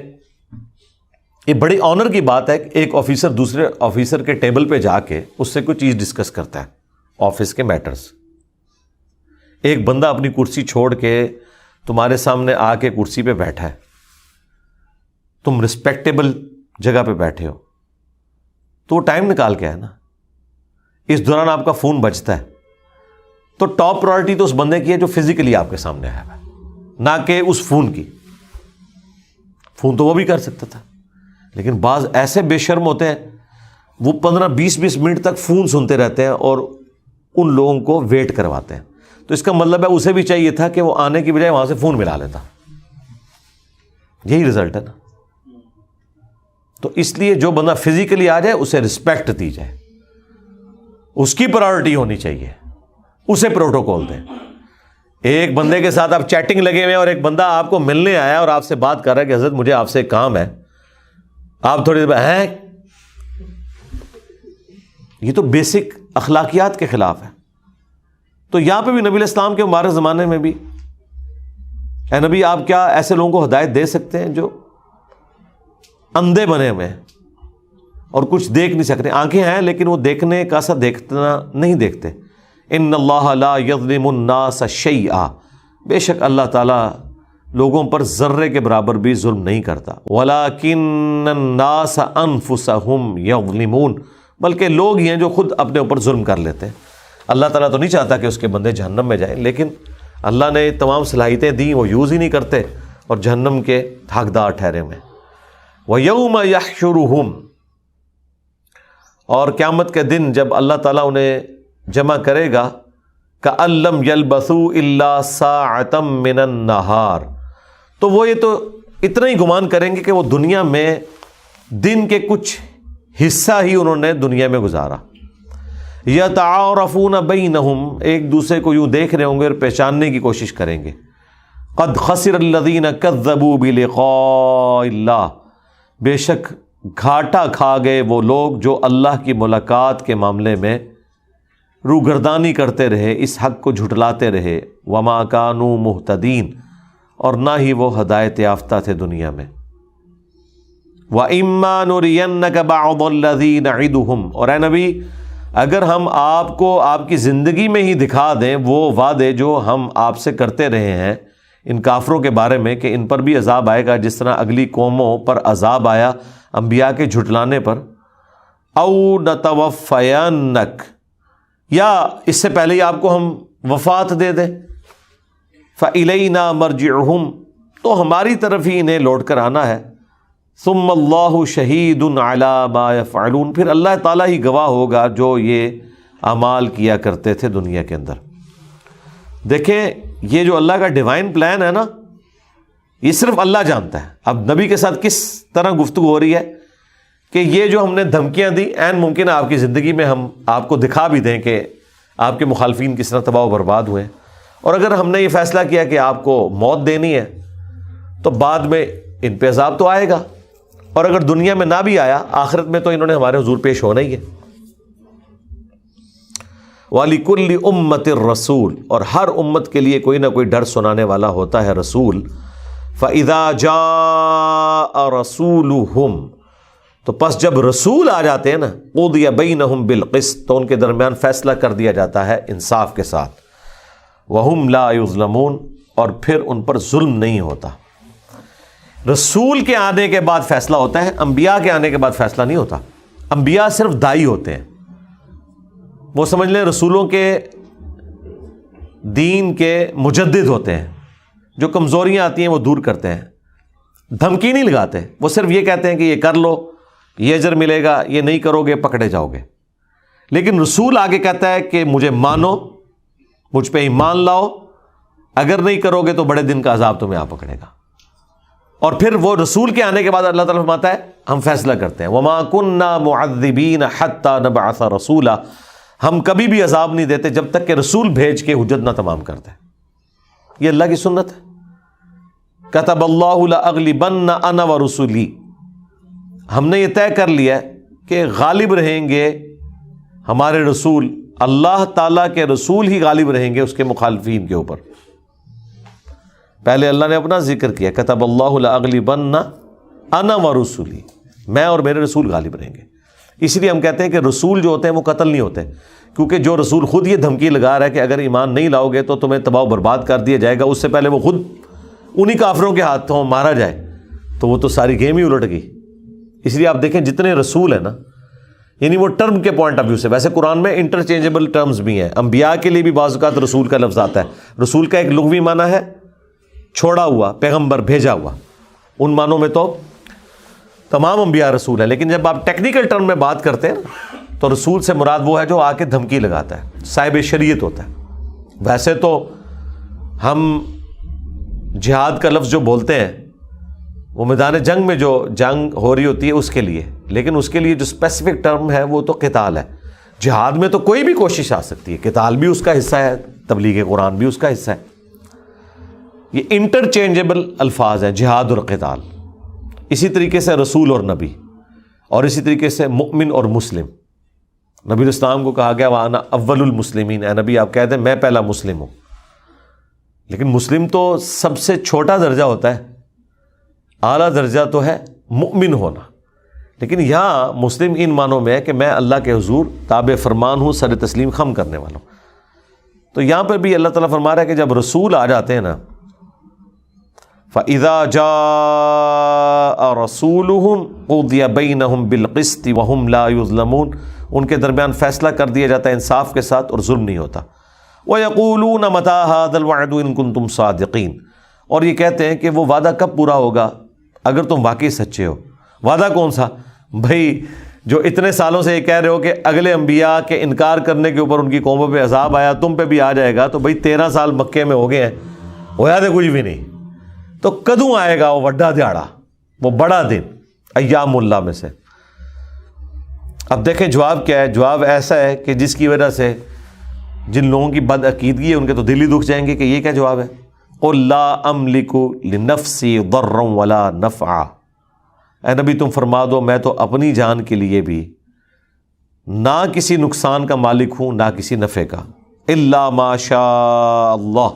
یہ بڑی آنر کی بات ہے کہ ایک آفیسر دوسرے آفیسر کے ٹیبل پہ جا کے اس سے کوئی چیز ڈسکس کرتا ہے آفس کے میٹرز. ایک بندہ اپنی کرسی چھوڑ کے تمہارے سامنے آ کے کرسی پہ بیٹھا ہے, تم رسپیکٹیبل جگہ پہ بیٹھے ہو, تو وہ ٹائم نکال کے ہے نا, اس دوران آپ کا فون بجتا ہے, تو ٹاپ پرائرٹی تو اس بندے کی ہے جو فزیکلی آپ کے سامنے آیا ہے, نہ کہ اس فون کی. فون تو وہ بھی کر سکتا تھا, لیکن بعض ایسے بے شرم ہوتے ہیں وہ 15-20 منٹ تک فون سنتے رہتے ہیں اور ان لوگوں کو ویٹ کرواتے ہیں. تو اس کا مطلب ہے اسے بھی چاہیے تھا کہ وہ آنے کی بجائے وہاں سے فون ملا لیتا. یہی رزلٹ ہے نا. تو اس لیے جو بندہ فزیکلی آ جائے اسے رسپیکٹ دی جائے, اس کی پرائرٹی ہونی چاہیے, اسے پروٹوکول دیں. ایک بندے کے ساتھ آپ چیٹنگ لگے ہوئے ہیں اور ایک بندہ آپ کو ملنے آیا اور آپ سے بات کر رہا ہے کہ حضرت مجھے آپ سے ایک کام ہے, آپ تھوڑی دیر ہیں, یہ تو بیسک اخلاقیات کے خلاف ہے. تو یہاں پہ بھی نبی علیہ السلام کے مبارک زمانے میں بھی, اے نبی آپ کیا ایسے لوگوں کو ہدایت دے سکتے ہیں جو اندھے بنے ہوئے ہیں اور کچھ دیکھ نہیں سکتے, آنکھیں ہیں لیکن وہ دیکھنے کا سا دیکھنا نہیں دیکھتے. ان اللہ لا یظلم الناس شیئا, بے شک اللہ تعالیٰ لوگوں پر ذرے کے برابر بھی ظلم نہیں کرتا. ولکن الناس انفسہم یظلمون, بلکہ لوگ ہی ہیں جو خود اپنے اوپر ظلم کر لیتے ہیں. اللہ تعالیٰ تو نہیں چاہتا کہ اس کے بندے جہنم میں جائیں, لیکن اللہ نے تمام صلاحیتیں دیں, وہ یوز ہی نہیں کرتے اور جہنم کے حقدار ٹھہرے ہوئے. وَيَوْمَ يَحْشُرُهُمْ, اور قیامت کے دن جب اللہ تعالیٰ انہیں جمع کرے گا, كَأَن لَّمْ يَلْبَثُوا إِلَّا سَاعَةً مِّنَ النَّهَارِ, تو وہ یہ تو اتنا ہی گمان کریں گے کہ وہ دنیا میں دن کے کچھ حصہ ہی انہوں نے دنیا میں گزارا. يَتَعَارَفُونَ بَيْنَهُمْ, ایک دوسرے کو یوں دیکھ رہے ہوں گے اور پہچاننے کی کوشش کریں گے. قَدْ خَسِرَ الَّذِينَ كَذَّبُوا بِلِقَاءِ اللَّهِ, بے شک گھاٹا کھا گئے وہ لوگ جو اللہ کی ملاقات کے معاملے میں روگردانی کرتے رہے, اس حق کو جھٹلاتے رہے. وَمَا كَانُوا مُهْتَدِينَ, اور نہ ہی وہ ہدایت یافتہ تھے دنیا میں. وَإِمَّا نُرِيَنَّكَ بَعْضَ الَّذِي نَعِدُهُمْ, اور اے نبی اگر ہم آپ کو آپ کی زندگی میں ہی دکھا دیں وہ وعدے جو ہم آپ سے کرتے رہے ہیں ان کافروں کے بارے میں کہ ان پر بھی عذاب آئے گا جس طرح اگلی قوموں پر عذاب آیا انبیاء کے جھٹلانے پر. او نتوفینک, یا اس سے پہلے ہی آپ کو ہم وفات دے دیں. فالینا مرجعہم, تو ہماری طرف ہی انہیں لوٹ کر آنا ہے. ثم اللہ شہید علی ما یفعلون, پھر اللہ تعالیٰ ہی گواہ ہوگا جو یہ اعمال کیا کرتے تھے دنیا کے اندر. دیکھیں یہ جو اللہ کا ڈیوائن پلان ہے نا, یہ صرف اللہ جانتا ہے. اب نبی کے ساتھ کس طرح گفتگو ہو رہی ہے کہ یہ جو ہم نے دھمکیاں دی عین ممکن ہے آپ کی زندگی میں ہم آپ کو دکھا بھی دیں کہ آپ کے مخالفین کس طرح تباہ و برباد ہوئے, اور اگر ہم نے یہ فیصلہ کیا کہ آپ کو موت دینی ہے تو بعد میں ان پہ عذاب تو آئے گا, اور اگر دنیا میں نہ بھی آیا آخرت میں تو انہوں نے ہمارے حضور پیش ہونا ہی ہے. وَلِكُلِّ أُمَّةٍ الرَّسُولُ, اور ہر امت کے لیے کوئی نہ کوئی ڈر سنانے والا ہوتا ہے رسول. فَإِذَا جَاءَ رَسُولُهُمْ, تو پس جب رسول آ جاتے ہیں نا, قُضِيَ بَيْنَهُمْ بِالْقِسْطِ, تو ان کے درمیان فیصلہ کر دیا جاتا ہے انصاف کے ساتھ. وَهُمْ لَا يُظْلَمُونَ, اور پھر ان پر ظلم نہیں ہوتا. رسول کے آنے کے بعد فیصلہ ہوتا ہے, انبیاء کے آنے کے بعد فیصلہ نہیں ہوتا. انبیاء صرف دائی ہوتے ہیں, وہ سمجھ لیں رسولوں کے دین کے مجدد ہوتے ہیں, جو کمزوریاں آتی ہیں وہ دور کرتے ہیں. دھمکی نہیں لگاتے, وہ صرف یہ کہتے ہیں کہ یہ کر لو یہ اجر ملے گا, یہ نہیں کرو گے پکڑے جاؤ گے. لیکن رسول آگے کہتا ہے کہ مجھے مانو, مجھ پہ ایمان لاؤ, اگر نہیں کرو گے تو بڑے دن کا عذاب تمہیں آ پکڑے گا. اور پھر وہ رسول کے آنے کے بعد اللہ تعالیٰ فرماتا ہے ہم فیصلہ کرتے ہیں. وَمَا كُنَّا مُعَذِّبِينَ حَتَّى نَبْعَثَ رَسُولًا, ہم کبھی بھی عذاب نہیں دیتے جب تک کہ رسول بھیج کے حجت نہ تمام کر دے. یہ اللہ کی سنت ہے. كَتَبَ اللَّهُ لَأَغْلِبَنَّ أَنَا وَرُسُلِي, ہم نے یہ طے کر لیا ہے کہ غالب رہیں گے ہمارے رسول اللہ تعالیٰ کے رسول ہی غالب رہیں گے اس کے مخالفین کے اوپر۔ پہلے اللہ نے اپنا ذکر کیا، کتب اللہ لأغلبن انا ورسولی، میں اور میرے رسول غالب رہیں گے۔ اس لیے ہم کہتے ہیں کہ رسول جو ہوتے ہیں وہ قتل نہیں ہوتے، کیونکہ جو رسول خود یہ دھمکی لگا رہا ہے کہ اگر ایمان نہیں لاؤ گے تو تمہیں تباہ و برباد کر دیا جائے گا، اس سے پہلے وہ خود انہی کافروں کے ہاتھوں مارا جائے تو وہ تو ساری گیم ہی الٹ گئی۔ اس لیے آپ دیکھیں جتنے رسول ہیں نا، یعنی وہ ٹرم کے پوائنٹ آف ویو سے، ویسے قرآن میں انٹرچینجبل ٹرمز بھی ہیں، انبیاء کے لیے بھی بعض اوقات رسول کا لفظ آتا ہے۔ رسول کا ایک لغوی معنی ہے چھوڑا ہوا، پیغمبر، بھیجا ہوا، ان معنوں میں تو تمام انبیاء رسول ہیں، لیکن جب آپ ٹیکنیکل ٹرم میں بات کرتے ہیں تو رسول سے مراد وہ ہے جو آ کے دھمکی لگاتا ہے، صاحب شریعت ہوتا ہے۔ ویسے تو ہم جہاد کا لفظ جو بولتے ہیں وہ میدان جنگ میں جو جنگ ہو رہی ہوتی ہے اس کے لیے، لیکن اس کے لیے جو اسپیسیفک ٹرم ہے وہ تو قتال ہے۔ جہاد میں تو کوئی بھی کوشش آ سکتی ہے، قتال بھی اس کا حصہ ہے، تبلیغ قرآن بھی اس کا حصہ ہے۔ یہ انٹرچینجبل الفاظ ہیں، جہاد اور قتال۔ اسی طریقے سے رسول اور نبی، اور اسی طریقے سے مؤمن اور مسلم۔ نبی الاسلام کو کہا گیا وَأَنَا أَوَّلُ الْمُسْلِمِينَ، اے نبی آپ کہتے ہیں میں پہلا مسلم ہوں، لیکن مسلم تو سب سے چھوٹا درجہ ہوتا ہے، اعلیٰ درجہ تو ہے مؤمن ہونا۔ لیکن یہاں مسلم ان معنوں میں ہے کہ میں اللہ کے حضور تابع فرمان ہوں، سر تسلیم خم کرنے والا ہوں۔ تو یہاں پر بھی اللہ تعالیٰ فرما رہا ہے کہ جب رسول آ جاتے ہیں نا، فَإِذَا جَاءَ رَسُولُهُمْ قُضِيَ بَيْنَهُمْ بِالْقِسْطِ وَهُمْ لَا يُظْلَمُونَ، ان کے درمیان فیصلہ کر دیا جاتا ہے انصاف کے ساتھ اور ظلم نہیں ہوتا۔ وَيَقُولُونَ مَتَىٰ هَٰذَا الْوَعْدُ إِن كُنتُمْ صَادِقِينَ، اور یہ کہتے ہیں کہ وہ وعدہ کب پورا ہوگا اگر تم واقعی سچے ہو۔ وعدہ کون سا؟ بھائی جو اتنے سالوں سے یہ کہہ رہے ہو کہ اگلے انبیاء کے انکار کرنے کے اوپر ان کی قوموں پہ عذاب آیا، تم پہ بھی آ جائے گا، تو بھائی 13 سال مکے میں ہو گئے ہیں، ہوا تو کچھ بھی نہیں، تو کدوں آئے گا وہ وڈا دیہڑا، وہ بڑا دن ایام اللہ میں سے؟ اب دیکھیں جواب کیا ہے۔ جواب ایسا ہے کہ جس کی وجہ سے جن لوگوں کی بد عقیدگی ہے ان کے تو دل ہی دکھ جائیں گے کہ یہ کیا جواب ہے۔ قُل لَا أَمْلِكُ لِنَفْسِي ضَرًّا وَلَا نَفْعًا، اے نبی تم فرما دو میں تو اپنی جان کے لیے بھی نہ کسی نقصان کا مالک ہوں نہ کسی نفع کا، إِلَّا مَا شَاءَ اللَّهُ،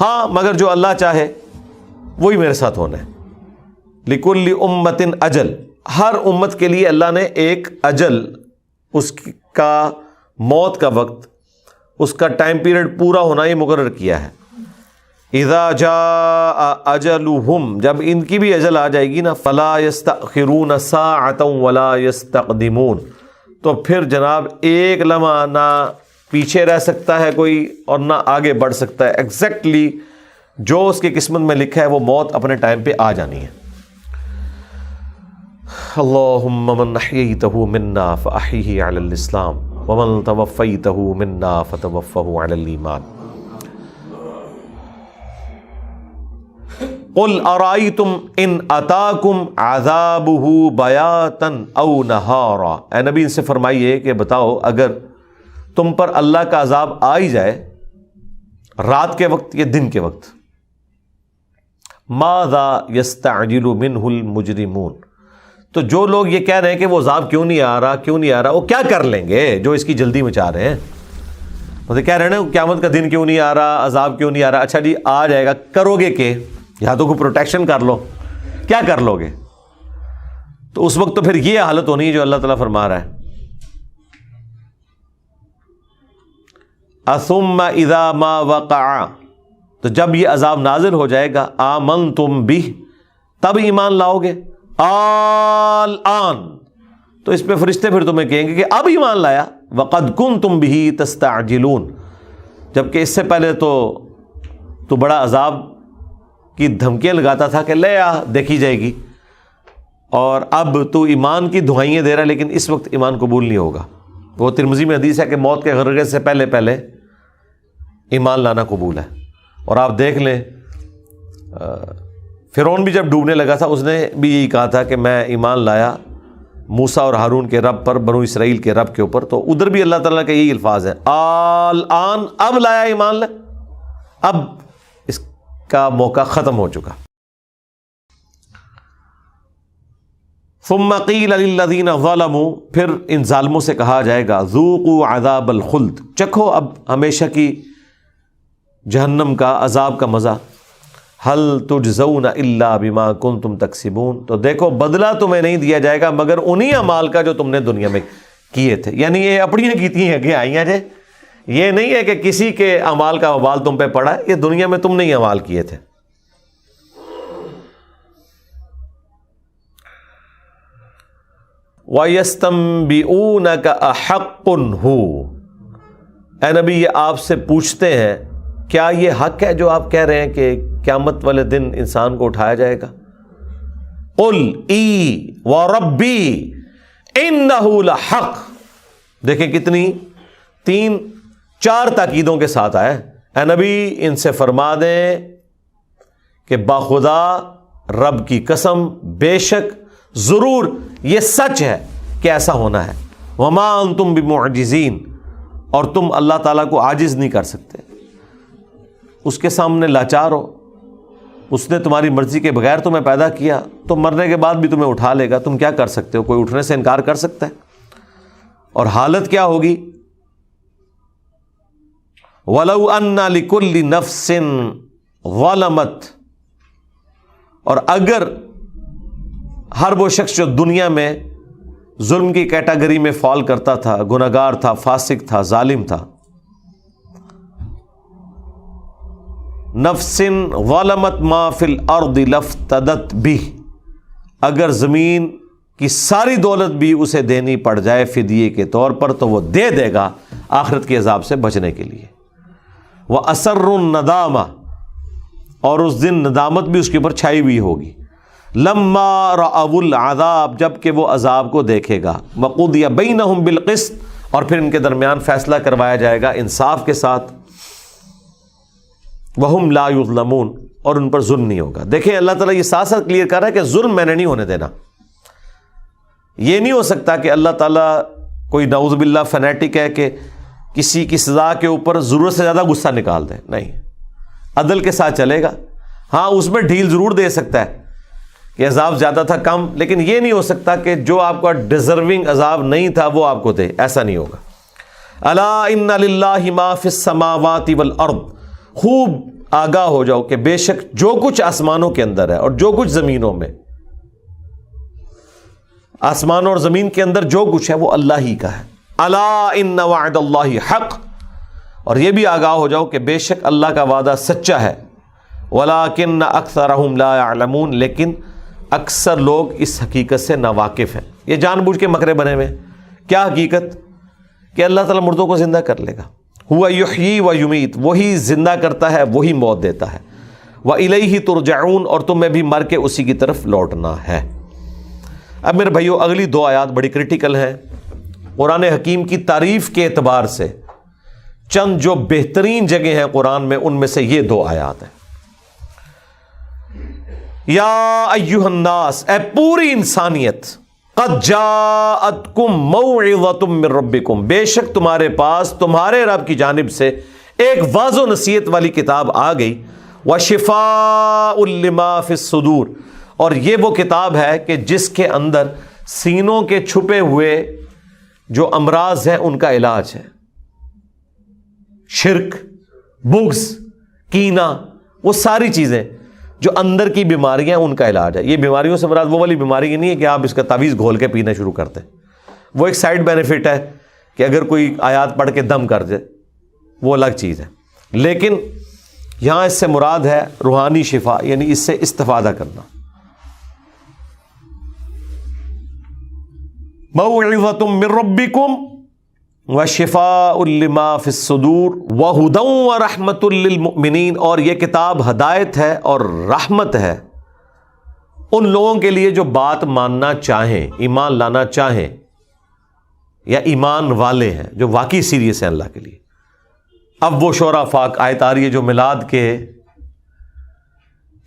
ہاں مگر جو اللہ چاہے وہی میرے ساتھ ہونا ہے۔ لِكُلِّ أُمَّةٍ أَجَلٌ، ہر امت کے لیے اللہ نے ایک اجل، اس کا موت کا وقت، اس کا ٹائم پیریڈ پورا ہونا یہ مقرر کیا ہے۔ اذا جاء اجلهم، جب ان کی بھی اجل آ جائے گی نا، فلا يستأخرون ساعة ولا يستقدمون، تو پھر جناب ایک لمحہ نہ پیچھے رہ سکتا ہے کوئی اور نہ آگے بڑھ سکتا ہے۔ ایگزیکٹلی جو اس کی قسمت میں لکھا ہے وہ موت اپنے ٹائم پہ آ جانی ہے۔ اللہم من احییتہ منا فاحیہ علی الاسلام ومن توفیتہ منا فتوفہ علی الایمان۔ قل ارائیتم ان اتاکم عذابہ بیاتا او نہارا، اے نبی ان سے فرمائیے کہ بتاؤ اگر تم پر اللہ کا عذاب آ ہی جائے رات کے وقت یا دن کے وقت، ماذا یستعجل منہ المجرمون، تو جو لوگ یہ کہہ رہے ہیں کہ وہ عذاب کیوں نہیں آ رہا وہ کیا کر لیں گے جو اس کی جلدی میں چاہ رہے ہیں؟ وہ کہہ رہے ہیں نا قیامت کا دن کیوں نہیں آ رہا، عذاب کیوں نہیں آ رہا، اچھا جی آ جائے گا، کرو گے کہ یا تو کوئی پروٹیکشن کر لو، کیا کر لو گے؟ تو اس وقت تو پھر یہ حالت ہونی ہے جو اللہ تعالیٰ فرما رہا ہے، اثم اذا ما وقع، تو جب یہ عذاب نازل ہو جائے گا، آمنتم بہ، تب ایمان لاؤ گے، الآن، تو اس پہ فرشتے پھر تمہیں کہیں گے کہ اب ایمان لایا، وقد کنتم بہ تستعجلون، جبکہ اس سے پہلے تو بڑا عذاب کی دھمکیاں لگاتا تھا کہ لے آ دیکھی جائے گی، اور اب تو ایمان کی دہائیاں دے رہا ہے لیکن اس وقت ایمان قبول نہیں ہوگا۔ وہ ترمذی میں حدیث ہے کہ موت کے غرغرے سے پہلے پہلے ایمان لانا قبول ہے۔ اور آپ دیکھ لیں فرعون بھی جب ڈوبنے لگا تھا اس نے بھی یہی کہا تھا کہ میں ایمان لایا موسیٰ اور ہارون کے رب پر، بنو اسرائیل کے رب کے اوپر، تو ادھر بھی اللہ تعالیٰ کے یہی الفاظ ہیں، الآن، اب لایا ایمان لے، اب اس کا موقع ختم ہو چکا۔ ثم قیل للذین ظلموا، پھر ان ظالموں سے کہا جائے گا ذوقوا عذاب الخلد، چکھو اب ہمیشہ کی جہنم کا عذاب کا مزہ، هل تجزون الا بما کنتم تکسبون، تو دیکھو بدلہ تمہیں نہیں دیا جائے گا مگر انہی اعمال کا جو تم نے دنیا میں کیے تھے. یعنی یہ اپنی کیتی ہیں کہ آئیاں جے، یہ نہیں ہے کہ کسی کے اعمال کا وبال تم پہ پڑا ہے، یہ دنیا میں تم نے ہی اعمال کیے تھے. وَيَسْتَنْبِئُونَكَ أَحَقٌّ هُوَ، اے نبی یہ آپ سے پوچھتے ہیں کیا یہ حق ہے جو آپ کہہ رہے ہیں کہ قیامت والے دن انسان کو اٹھایا جائے گا؟ قُلْ اِی وَرَبِّي إِنَّهُ لَحَقٌ. دیکھیں کتنی 3-4 تاکیدوں کے ساتھ آئے. اے نبی ان سے فرما دیں کہ باخدا رب کی قسم بے شک ضرور یہ سچ ہے کہ ایسا ہونا ہے. وما انتم بمعجزین، اور تم اللہ تعالیٰ کو عاجز نہیں کر سکتے، اس کے سامنے لاچار ہو. اس نے تمہاری مرضی کے بغیر تمہیں پیدا کیا تو مرنے کے بعد بھی تمہیں اٹھا لے گا. تم کیا کر سکتے ہو؟ کوئی اٹھنے سے انکار کر سکتا ہے؟ اور حالت کیا ہوگی؟ وَلَوْ أَنَّ لِكُلِّ نَفْسٍ ظَلَمَتْ، اور اگر ہر وہ شخص جو دنیا میں ظلم کی کیٹیگری میں فال کرتا تھا، گناہگار تھا، فاسق تھا، ظالم تھا، نفس ظلمت ما فی الارض لافتدت بہ، اگر زمین کی ساری دولت بھی اسے دینی پڑ جائے فدیے کے طور پر تو وہ دے دے گا آخرت کے عذاب سے بچنے کے لیے. وَأَسَرُّ النَّدَامَةَ، اور اس دن ندامت بھی اس کے اوپر چھائی ہوئی ہوگی. لما رأوا العذاب، جب کہ وہ عذاب کو دیکھے گا. وقضی بینہم بالقسط، اور پھر ان کے درمیان فیصلہ کروایا جائے گا انصاف کے ساتھ. وہم لا یظلمون، اور ان پر ظلم نہیں ہوگا. دیکھیں اللہ تعالیٰ یہ ساتھ ساتھ کلیئر کر رہا ہے کہ ظلم میں نے نہیں ہونے دینا. یہ نہیں ہو سکتا کہ اللہ تعالیٰ کوئی نعوذ باللہ فنیٹک ہے کہ کسی کی سزا کے اوپر ضرورت سے زیادہ غصہ نکال دے. نہیں، عدل کے ساتھ چلے گا. ہاں اس میں ڈھیل ضرور دے سکتا ہے کہ عذاب زیادہ تھا کم، لیکن یہ نہیں ہو سکتا کہ جو آپ کا ڈیزرونگ عذاب نہیں تھا وہ آپ کو دے. ایسا نہیں ہوگا. الا ان للہ ما فی السماوات والارض، خوب آگاہ ہو جاؤ کہ بے شک جو کچھ آسمانوں کے اندر ہے اور جو کچھ زمینوں میں، آسمان اور زمین کے اندر جو کچھ ہے وہ اللہ ہی کا ہے. الا ان وعد اللہ حق، اور یہ بھی آگاہ ہو جاؤ کہ بے شک اللہ کا وعدہ سچا ہے. ولکن اکثرہم لا یعلمون، لیکن اکثر لوگ اس حقیقت سے ناواقف ہیں. یہ جان بوجھ کے مکرے بنے ہوئے. کیا حقیقت؟ کہ اللہ تعالیٰ مردوں کو زندہ کر لے گا. ہوا یحیی و یمیت، وہی زندہ کرتا ہے، وہی موت دیتا ہے. وإلیہ ترجعون، اور تمہیں بھی مر کے اسی کی طرف لوٹنا ہے. اب میرے بھائیو اگلی 2 آیات بڑی کریٹیکل ہیں. قرآن حکیم کی تعریف کے اعتبار سے چند جو بہترین جگہ ہیں قرآن میں، ان میں سے یہ 2 آیات ہیں. یا ایھا الناس، اے پوری انسانیت، قد جاءتکم موعظۃ من ربکم، بے شک تمہارے پاس تمہارے رب کی جانب سے ایک واضح و نصیحت والی کتاب آ گئی. وشفاء لما فی الصدور، اور یہ وہ کتاب ہے کہ جس کے اندر سینوں کے چھپے ہوئے جو امراض ہیں ان کا علاج ہے. شرک، بغض، کینہ، وہ ساری چیزیں جو اندر کی بیماریاں ان کا علاج ہے. یہ بیماریوں سے مراد وہ والی بیماری نہیں ہے کہ آپ اس کا تعویذ گھول کے پینا شروع کرتے ہیں. وہ ایک سائیڈ بینیفٹ ہے کہ اگر کوئی آیات پڑھ کے دم کر دے، وہ الگ چیز ہے. لیکن یہاں اس سے مراد ہے روحانی شفا، یعنی اس سے استفادہ کرنا. موعظۃ من ربکم وشفاء لما فی الصدور وہدی ورحمۃ للمؤمنین، اور یہ کتاب ہدایت ہے اور رحمت ہے ان لوگوں کے لیے جو بات ماننا چاہیں، ایمان لانا چاہیں، یا ایمان والے ہیں جو واقعی سیریس ہیں اللہ کے لیے. اب وہ شعراء فاق آیت آ رہی ہے جو میلاد کے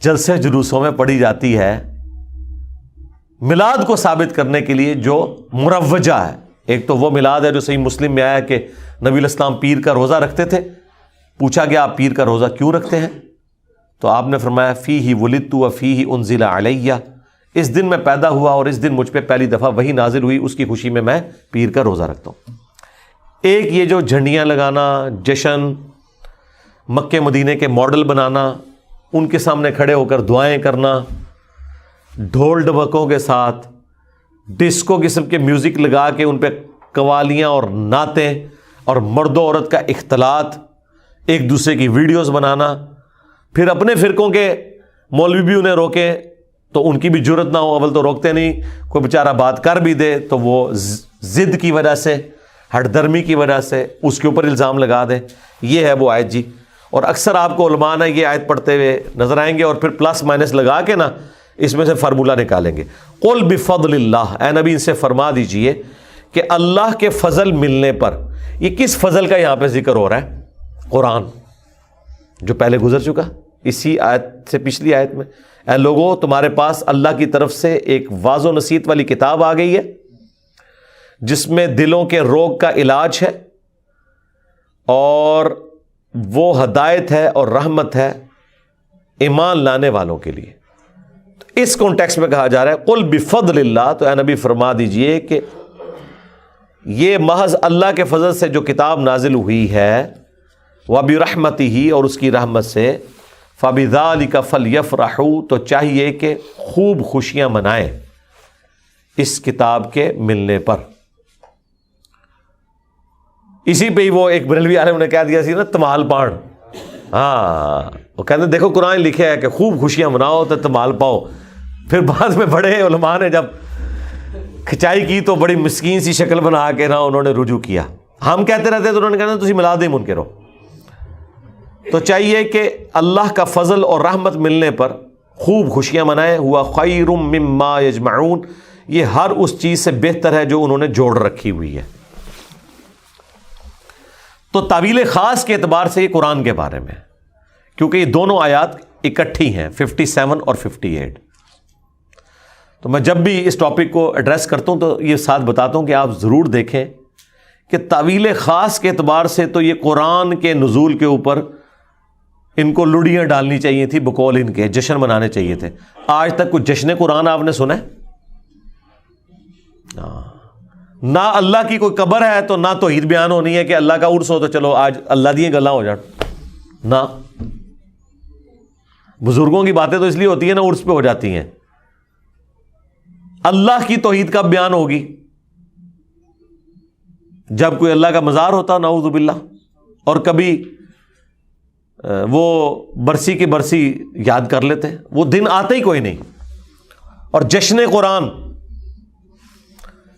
جلسے جلوسوں میں پڑھی جاتی ہے، میلاد کو ثابت کرنے کے لیے جو مروجہ ہے. ایک تو وہ میلاد ہے جو صحیح مسلم میں آیا کہ نبی علیہ السلام پیر کا روزہ رکھتے تھے. پوچھا گیا آپ پیر کا روزہ کیوں رکھتے ہیں؟ تو آپ نے فرمایا فیہ ولدت و فیہ انزل علیہ، اس دن میں پیدا ہوا اور اس دن مجھ پہ پہلی دفعہ وہی نازل ہوئی، اس کی خوشی میں میں پیر کا روزہ رکھتا ہوں۔ ایک یہ جو جھنڈیاں لگانا، جشن، مکے مدینے کے ماڈل بنانا، ان کے سامنے کھڑے ہو کر دعائیں کرنا، ڈھول ڈبکوں کے ساتھ ڈسکو قسم کے میوزک لگا کے ان پہ قوالیاں اور نعتیں اور مرد و عورت کا اختلاط، ایک دوسرے کی ویڈیوز بنانا، پھر اپنے فرقوں کے مولوی بھی انہیں روکے تو ان کی بھی جرت نہ ہو، اول تو روکتے نہیں، کوئی بیچارہ بات کر بھی دے تو وہ ضد کی وجہ سے، ہٹ درمی کی وجہ سے اس کے اوپر الزام لگا دیں۔ یہ ہے وہ آیت جی، اور اکثر آپ کو علماء نے یہ آیت پڑھتے ہوئے نظر آئیں گے اور پھر پلس مائنس لگا کے نا اس میں سے فارمولہ نکالیں گے۔ قل بفضل اللہ، اے نبی ان سے فرما دیجئے کہ اللہ کے فضل ملنے پر، یہ کس فضل کا یہاں پہ ذکر ہو رہا ہے؟ قرآن جو پہلے گزر چکا اسی آیت سے پچھلی آیت میں، اے لوگوں تمہارے پاس اللہ کی طرف سے ایک واضح و نصیحت والی کتاب آ گئی ہے جس میں دلوں کے روگ کا علاج ہے اور وہ ہدایت ہے اور رحمت ہے ایمان لانے والوں کے لیے۔ تو اس کانٹیکسٹ میں کہا جا رہا ہے قل بفضل اللہ، تو اے نبی فرما دیجئے کہ یہ محض اللہ کے فضل سے جو کتاب نازل ہوئی ہے، وَبِرَحْمَتِهِ، اور اس کی رحمت سے، فَبِذَلِكَ فَلْيَفْرَحُوا، تو چاہیے کہ خوب خوشیاں منائیں اس کتاب کے ملنے پر۔ اسی پہ ہی وہ ایک بریلوی عالم نے کہہ دیا سی نا تمال پان، ہاں وہ کہتے ہیں دیکھو قرآن لکھا ہے کہ خوب خوشیاں مناؤ تو تمال پاؤ، پھر بعد میں بڑے علماء نے جب کھچائی کی تو بڑی مسکین سی شکل بنا کے نا انہوں نے رجوع کیا۔ ہم کہتے رہتے تو انہوں نے کہنا تسی ملا دے منکر ہو۔ تو چاہیے کہ اللہ کا فضل اور رحمت ملنے پر خوب خوشیاں منائیں، ہوا خیر مما یجمعون، یہ ہر اس چیز سے بہتر ہے جو انہوں نے جوڑ رکھی ہوئی ہے۔ تو تعویل خاص کے اعتبار سے یہ قرآن کے بارے میں، کیونکہ یہ دونوں آیات اکٹھی ہیں 57 اور 58۔ تو میں جب بھی اس ٹاپک کو ایڈریس کرتا ہوں تو یہ ساتھ بتاتا ہوں کہ آپ ضرور دیکھیں کہ تعویل خاص کے اعتبار سے تو یہ قرآن کے نزول کے اوپر ان کو لڑیاں ڈالنی چاہیے تھی، بقول ان کے جشن منانے چاہیے تھے۔ آج تک کوئی جشن قرآن آپ نے سنا ہے؟ نہ اللہ کی کوئی قبر ہے تو نہ توحید بیان ہونی ہے کہ اللہ کا عرس ہو تو چلو آج اللہ دی گلاں ہو جان، نہ بزرگوں کی باتیں تو اس لیے ہوتی ہیں نا عرس پہ ہو جاتی ہیں۔ اللہ کی توحید کا بیان ہوگی جب کوئی اللہ کا مزار ہوتا، نعوذ باللہ، اور کبھی وہ برسی کی برسی یاد کر لیتے، وہ دن آتے ہی کوئی نہیں۔ اور جشن قرآن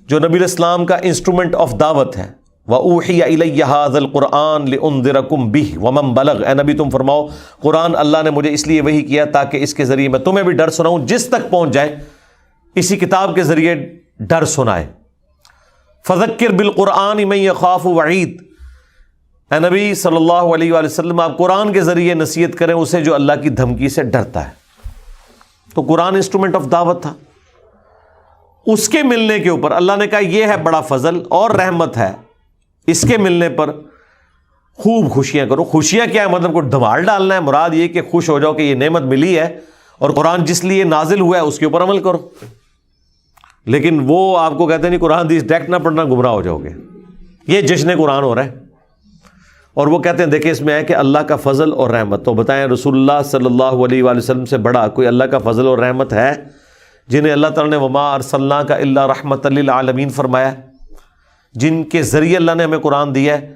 جو نبی الاسلام کا انسٹرومنٹ آف دعوت ہے، وَأُوحِيَ إِلَيَّ هَذَا الْقُرْآنُ لِأُنذِرَكُمْ بِهِ وَمَنْ بَلَغَ، اے نبی تم فرماؤ قرآن اللہ نے مجھے اس لیے وحی کیا تاکہ اس کے ذریعے میں تمہیں بھی ڈر سناؤں، جس تک پہنچ جائے اسی کتاب کے ذریعے ڈر سنائے۔ فَذَكِّرْ بِالْقُرْآنِ مَن يَخَافُ وَعِيدٍ، اے نبی صلی اللہ علیہ وآلہ وسلم آپ قرآن کے ذریعے نصیحت کریں اسے جو اللہ کی دھمکی سے ڈرتا ہے۔ تو قرآن انسٹرومنٹ آف دعوت تھا، اس کے ملنے کے اوپر اللہ نے کہا یہ ہے بڑا فضل اور رحمت ہے، اس کے ملنے پر خوب خوشیاں کرو۔ خوشیاں کیا ہے؟ مطلب کوئی دھمال ڈالنا ہے، مراد یہ کہ خوش ہو جاؤ کہ یہ نعمت ملی ہے اور قرآن جس لیے نازل ہوا ہے اس کے اوپر عمل کرو۔ لیکن وہ آپ کو کہتے ہیں نہیں قرآن حدیث ڈائریکٹ نہ پڑھنا، گمراہ ہو جاؤ گے، یہ جشن قرآن ہو رہا ہے۔ اور وہ کہتے ہیں دیکھیں اس میں ہے کہ اللہ کا فضل اور رحمت، تو بتائیں رسول اللہ صلی اللہ علیہ وآلہ وسلم سے بڑا کوئی اللہ کا فضل اور رحمت ہے جنہیں اللہ تعالیٰ نے وما ارسلناک الا رحمۃ للعالمین فرمایا، جن کے ذریعے اللہ نے ہمیں قرآن دیا ہے؟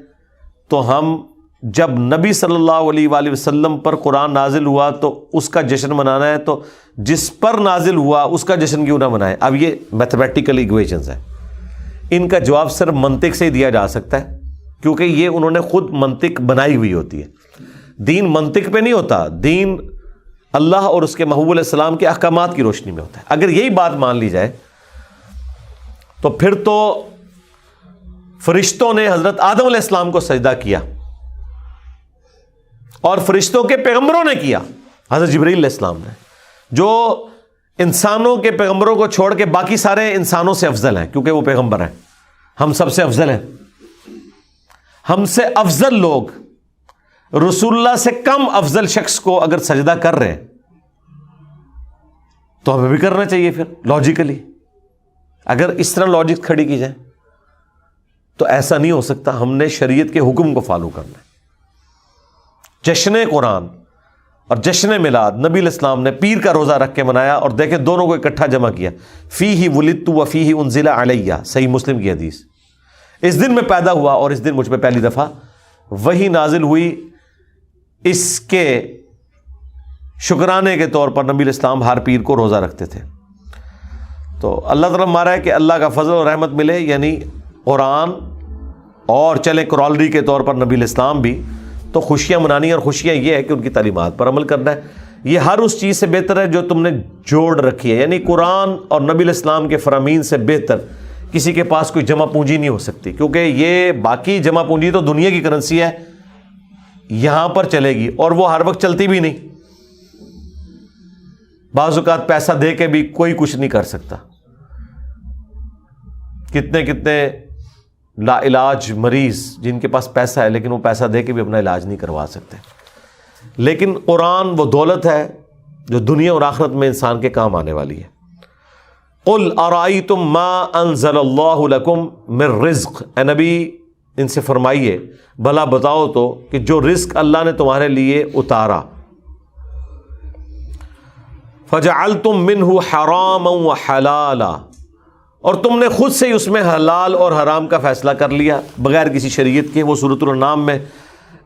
تو ہم جب نبی صلی اللہ علیہ وآلہ وسلم پر قرآن نازل ہوا تو اس کا جشن منانا ہے، تو جس پر نازل ہوا اس کا جشن کیوں نہ منائے؟ اب یہ میتھمیٹیکل ایکویشنز ہیں، ان کا جواب صرف منطق سے ہی دیا جا سکتا ہے، کیونکہ یہ انہوں نے خود منطق بنائی ہوئی ہوتی ہے۔ دین منطق پہ نہیں ہوتا، دین اللہ اور اس کے محبوب علیہ السلام کے احکامات کی روشنی میں ہوتا ہے۔ اگر یہی بات مان لی جائے تو پھر تو فرشتوں نے حضرت آدم علیہ السلام کو سجدہ کیا اور فرشتوں کے پیغمبروں نے کیا، حضرت جبرائیل علیہ السلام نے، جو انسانوں کے پیغمبروں کو چھوڑ کے باقی سارے انسانوں سے افضل ہیں، کیونکہ وہ پیغمبر ہیں، ہم سب سے افضل ہیں۔ ہم سے افضل لوگ رسول اللہ سے کم افضل شخص کو اگر سجدہ کر رہے ہیں تو ہمیں بھی کرنا چاہیے پھر لاجیکلی. اگر اس طرح لاجک کھڑی کی جائے تو ایسا نہیں ہو سکتا. ہم نے شریعت کے حکم کو فالو کرنا ہے. جشن قرآن اور جشن میلاد نبی علیہ السلام نے پیر کا روزہ رکھ کے منایا, اور دیکھیں دونوں کو اکٹھا جمع کیا. فیہ ولدت وفیہ انزل علیہ, صحیح مسلم کی حدیث. اس دن میں پیدا ہوا اور اس دن مجھ پہ پہلی دفعہ وحی نازل ہوئی. اس کے شکرانے کے طور پر نبی علیہ السلام ہر پیر کو روزہ رکھتے تھے. تو اللہ تعالیٰ مارا ہے کہ اللہ کا فضل و رحمت ملے, یعنی قرآن اور چلے کرالری کے طور پر نبی علیہ السلام بھی, تو خوشیاں منانی, اور خوشیاں یہ ہے کہ ان کی تعلیمات پر عمل کرنا ہے. یہ ہر اس چیز سے بہتر ہے جو تم نے جوڑ رکھی ہے. یعنی قرآن اور نبی علیہ السلام کے فرامین سے بہتر کسی کے پاس کوئی جمع پونجی نہیں ہو سکتی, کیونکہ یہ باقی جمع پونجی تو دنیا کی کرنسی ہے, یہاں پر چلے گی اور وہ ہر وقت چلتی بھی نہیں. بعض اوقات پیسہ دے کے بھی کوئی کچھ نہیں کر سکتا. کتنے کتنے لا علاج مریض جن کے پاس پیسہ ہے لیکن وہ پیسہ دے کے بھی اپنا علاج نہیں کروا سکتے. لیکن قرآن وہ دولت ہے جو دنیا اور آخرت میں انسان کے کام آنے والی ہے. قل ارائیتم ما انزل اللہ لکم من رزق, اے نبی ان سے فرمائیے بھلا بتاؤ تو کہ جو رزق اللہ نے تمہارے لیے اتارا, فجعلتم منہ حراما وحلالا, اور تم نے خود سے ہی اس میں حلال اور حرام کا فیصلہ کر لیا بغیر کسی شریعت کے. وہ سورۃ الانعام میں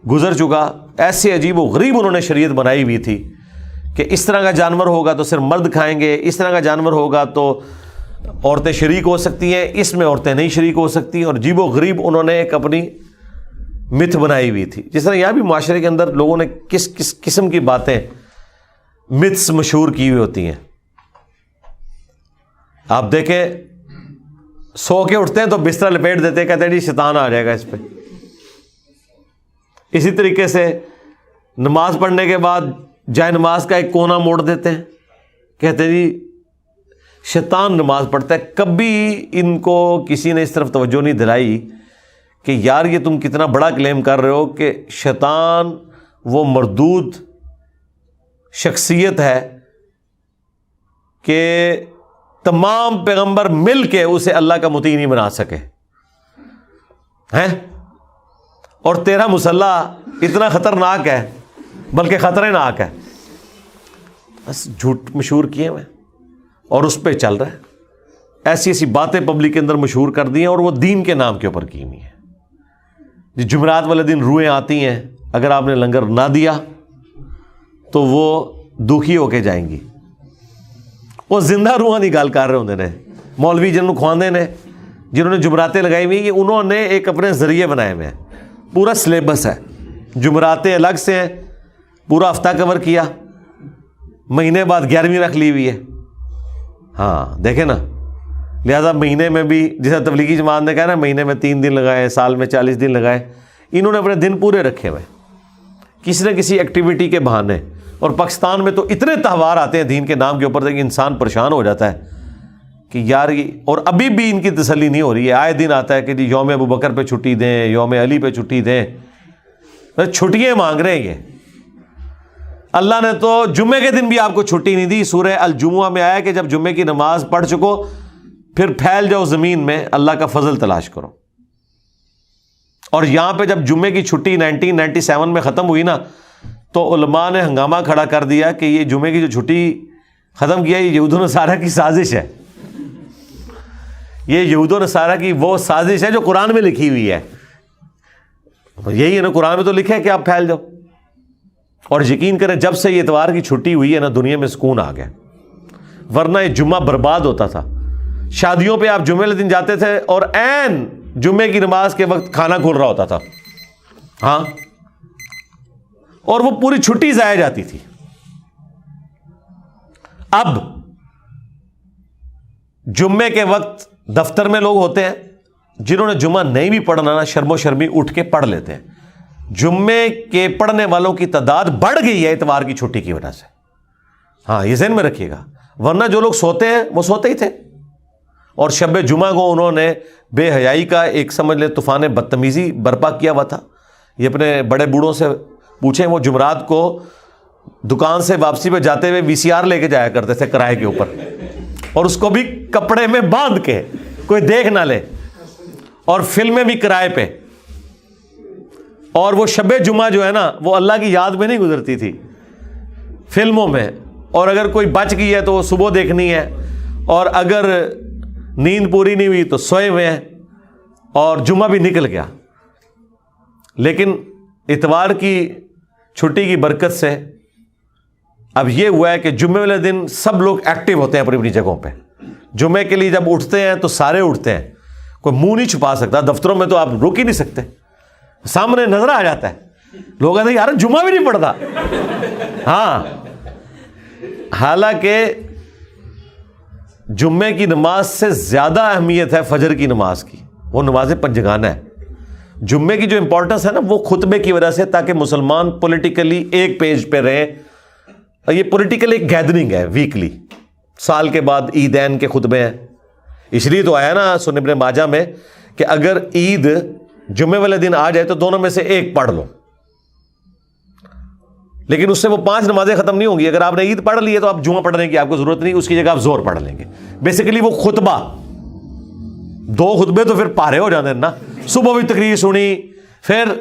گزر چکا. ایسے عجیب و غریب انہوں نے شریعت بنائی ہوئی تھی کہ اس طرح کا جانور ہوگا تو صرف مرد کھائیں گے, اس طرح کا جانور ہوگا تو عورتیں شریک ہو سکتی ہیں, اس میں عورتیں نہیں شریک ہو سکتی. اور عجیب و غریب انہوں نے ایک اپنی متھ بنائی ہوئی تھی. جس طرح یہاں بھی معاشرے کے اندر لوگوں نے کس کس قسم کی باتیں متھس مشہور کی ہوئی ہوتی ہیں. آپ دیکھیں سو کے اٹھتے ہیں تو بستر لپیٹ دیتے ہیں, کہتے ہیں جی شیطان آ جائے گا اس پہ. اسی طریقے سے نماز پڑھنے کے بعد جائے نماز کا ایک کونا موڑ دیتے ہیں, کہتے ہیں جی شیطان نماز پڑھتا ہے. کبھی ان کو کسی نے اس طرف توجہ نہیں دلائی کہ یار یہ تم کتنا بڑا کلیم کر رہے ہو کہ شیطان وہ مردود شخصیت ہے کہ تمام پیغمبر مل کے اسے اللہ کا مطیع نہیں بنا سکے ہیں, اور تیرا مسلح اتنا خطرناک ہے بلکہ خطرے ناک ہے. بس جھوٹ مشہور کیے ہوئے اور اس پہ چل رہا ہے. ایسی ایسی باتیں پبلک کے اندر مشہور کر دی ہیں اور وہ دین کے نام کے اوپر کی ہوئی ہیں. جمعرات والے دن روحیں آتی ہیں, اگر آپ نے لنگر نہ دیا تو وہ دکھی ہو کے جائیں گی. وہ زندہ روحاں کی گل کر رہے ہوندے نے مولوی جنہوں کھواندے نے, جنہوں نے جمعراتیں لگائی ہوئی, انہوں نے ایک اپنے ذریعے بنائے ہوئے ہیں. پورا سلیبس ہے, جمعراتیں الگ سے ہیں, پورا ہفتہ کور کیا, مہینے بعد 11ویں رکھ لی ہوئی ہے. ہاں دیکھیں نا, لہذا مہینے میں بھی جیسا تبلیغی جماعت نے کہا نا مہینے میں 3 دن لگائے, سال میں 40 دن لگائے, انہوں نے اپنے دن پورے رکھے ہوئے کسی نہ کسی ایکٹیویٹی کے بہانے. اور پاکستان میں تو اتنے تہوار آتے ہیں دین کے نام کے اوپر کہ انسان پریشان ہو جاتا ہے کہ یار یہ, اور ابھی بھی ان کی تسلی نہیں ہو رہی ہے. آئے دن آتا ہے کہ جی یوم ابو بکر پہ چھٹی دیں, یوم علی پہ چھٹی دیں, چھٹیاں مانگ رہے ہیں. یہ اللہ نے تو جمعے کے دن بھی آپ کو چھٹی نہیں دی. سورہ الجمعہ میں آیا کہ جب جمعے کی نماز پڑھ چکو پھر پھیل جاؤ زمین میں, اللہ کا فضل تلاش کرو. اور یہاں پہ جب جمعے کی چھٹی 1997 میں ختم ہوئی نا, تو علماء نے ہنگامہ کھڑا کر دیا کہ یہ جمعے کی جو چھٹی ختم کیا یہ یہود و نصارہ کی سازش ہے. یہ یہود و نصارہ کی وہ سازش ہے جو قرآن میں لکھی ہوئی ہے. یہی ہے نا, قرآن میں تو لکھا ہے کہ آپ پھیل جاؤ. اور یقین کریں جب سے یہ اتوار کی چھٹی ہوئی ہے نا, دنیا میں سکون آ گیا. ورنہ یہ جمعہ برباد ہوتا تھا. شادیوں پہ آپ جمعے دن جاتے تھے اور عین جمعے کی نماز کے وقت کھانا کھل رہا ہوتا تھا. ہاں, اور وہ پوری چھٹی ضائع جاتی تھی. اب جمعے کے وقت دفتر میں لوگ ہوتے ہیں, جنہوں نے جمعہ نہیں بھی پڑھنا نا, شرم و شرمی اٹھ کے پڑھ لیتے ہیں. جمعے کے پڑھنے والوں کی تعداد بڑھ گئی ہے اتوار کی چھٹی کی وجہ سے. ہاں یہ ذہن میں رکھیے گا, ورنہ جو لوگ سوتے ہیں وہ سوتے ہی تھے. اور شب جمعہ کو انہوں نے بے حیائی کا ایک سمجھ لے طوفان بدتمیزی برپا کیا ہوا تھا. یہ اپنے بڑے بوڑھوں سے پوچھیں, وہ جمعرات کو دکان سے واپسی پہ جاتے ہوئے VCR لے کے جایا کرتے تھے کرائے کے اوپر, اور اس کو بھی کپڑے میں باندھ کے کوئی دیکھ نہ لے, اور فلمیں بھی کرائے پہ. اور وہ شب جمعہ جو ہے نا وہ اللہ کی یاد میں نہیں گزرتی تھی, فلموں میں, اور اگر کوئی بچ گئی ہے تو وہ صبح دیکھنی ہے, اور اگر نیند پوری نہیں ہوئی تو سوئے ہوئے ہیں, اور جمعہ بھی نکل گیا. لیکن اتوار کی چھٹی کی برکت سے اب یہ ہوا ہے کہ جمعے والے دن سب لوگ ایکٹیو ہوتے ہیں اپنی اپنی جگہوں پہ. جمعے کے لیے جب اٹھتے ہیں تو سارے اٹھتے ہیں, کوئی منہ نہیں چھپا سکتا. دفتروں میں تو آپ رک ہی نہیں سکتے, سامنے نظر آ جاتا ہے. لوگ کہتے ہیں یار جمعہ بھی نہیں پڑھتا. ہاں, حالانکہ جمعے کی نماز سے زیادہ اہمیت ہے فجر کی نماز کی. وہ نماز پنجگانہ ہے. جمعے کی جو امپورٹنس ہے نا وہ خطبے کی وجہ سے, تاکہ مسلمان پولیٹیکلی ایک پیج پہ رہیں. یہ پولیٹیکل ایک گیدرنگ ہے ویکلی, سال کے بعد عیدین کے خطبے ہیں. اس لیے تو آیا نا سنن ابن ماجہ میں کہ اگر عید جمعے والے دن آ جائے تو دونوں میں سے ایک پڑھ لو. لیکن اس سے وہ 5 نمازیں ختم نہیں ہوں گی. اگر آپ نے عید پڑھ لی ہے تو آپ جمعہ پڑھنے کی آپ کو ضرورت نہیں, اس کی جگہ آپ زور پڑھ لیں گے. بیسیکلی وہ خطبہ, 2 خطبے تو پھر پارے ہو جاتے ہیں نا. صبح بھی تقریر سنی, پھر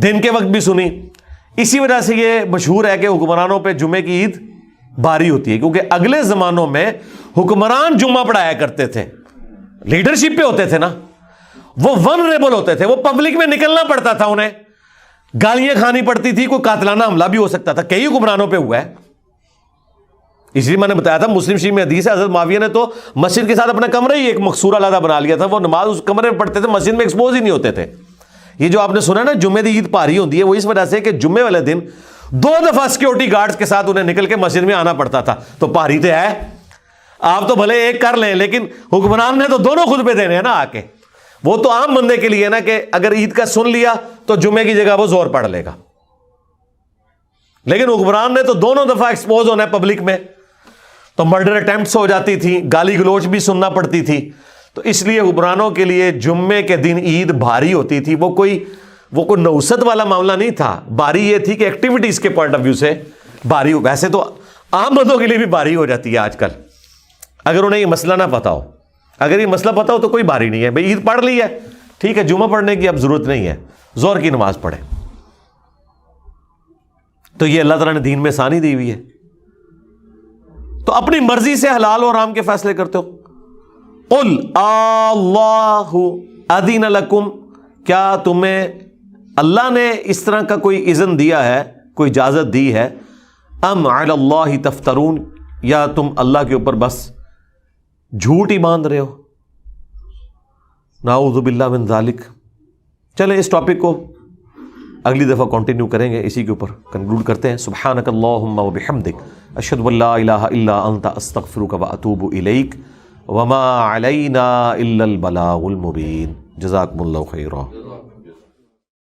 دن کے وقت بھی سنی. اسی وجہ سے یہ مشہور ہے کہ حکمرانوں پہ جمعے کی عید بھاری ہوتی ہے, کیونکہ اگلے زمانوں میں حکمران جمعہ پڑھایا کرتے تھے, لیڈرشپ پہ ہوتے تھے نا, وہ ونریبل ہوتے تھے, وہ پبلک میں نکلنا پڑتا تھا, انہیں گالیاں کھانی پڑتی تھی, کوئی قاتلانہ حملہ بھی ہو سکتا تھا. کئی حکمرانوں پہ ہوا ہے. اس لیے میں نے بتایا تھا مسلم شریف میں حدیث ہے, حضرت معاویہ نے تو مسجد کے ساتھ اپنا کمرہ ہی ایک مقصورہ علیحدہ بنا لیا تھا. وہ نماز اس کمرے میں پڑھتے تھے, مسجد میں ایکسپوز ہی نہیں ہوتے تھے. یہ جو آپ نے سنا نا جمعے کی عید پاری ہوتی ہے, وہ اس وجہ سے کہ جمعے والے دن 2 دفعہ سیکورٹی گارڈز کے ساتھ انہیں نکل کے مسجد میں آنا پڑتا تھا. تو پاری تو ہے, آپ تو بھلے ایک کر لیں, لیکن حکمران نے تو دونوں خطبے دینے ہیں نا آ کے. وہ تو عام بندے کے لیے نا کہ اگر عید کا سن لیا تو جمعے کی جگہ وہ زور پڑھ لے گا, لیکن حکمران نے تو دونوں دفعہ ایکسپوز ہونا ہے پبلک میں. تو مرڈر اٹیمپٹس ہو جاتی تھی, گالی گلوچ بھی سننا پڑتی تھی. تو اس لیے حکمرانوں کے لیے جمعے کے دن عید بھاری ہوتی تھی. وہ کوئی نوست والا معاملہ نہیں تھا. بھاری یہ تھی کہ ایکٹیویٹیز کے پوائنٹ آف ویو سے بھاری. ویسے تو عام بندوں کے لیے بھی بھاری ہو جاتی ہے آج کل, اگر انہیں یہ مسئلہ نہ پتا ہو. اگر یہ مسئلہ پتا ہو تو کوئی بھاری نہیں ہے. بھئی عید پڑھ لی ہے, ٹھیک ہے, جمعہ پڑھنے کی اب ضرورت نہیں ہے, زور کی نماز پڑھے. تو یہ اللہ تعالیٰ نے دین میں آسانی دی ہوئی ہے. تو اپنی مرضی سے حلال اور حرام کے فیصلے کرتے ہو. قل اللہ اذن لکم, کیا تمہیں اللہ نے اس طرح کا کوئی اذن دیا ہے, کوئی اجازت دی ہے؟ ام علی اللہ تفترون, یا تم اللہ کے اوپر بس جھوٹ ہی باندھ رہے ہو؟ نعوذ باللہ من ذالک. چلیں اس ٹاپک کو اگلی دفعہ کنٹینیو کریں گے, اسی کے اوپر کنکلوڈ کرتے ہیں. سبحانک اللہم و بحمدک, اشہد ان لا الہ الا انت, استغفرک و اتوب الیک, وما علینا الا البلاغ المبین. جزاکم اللہ خیرا.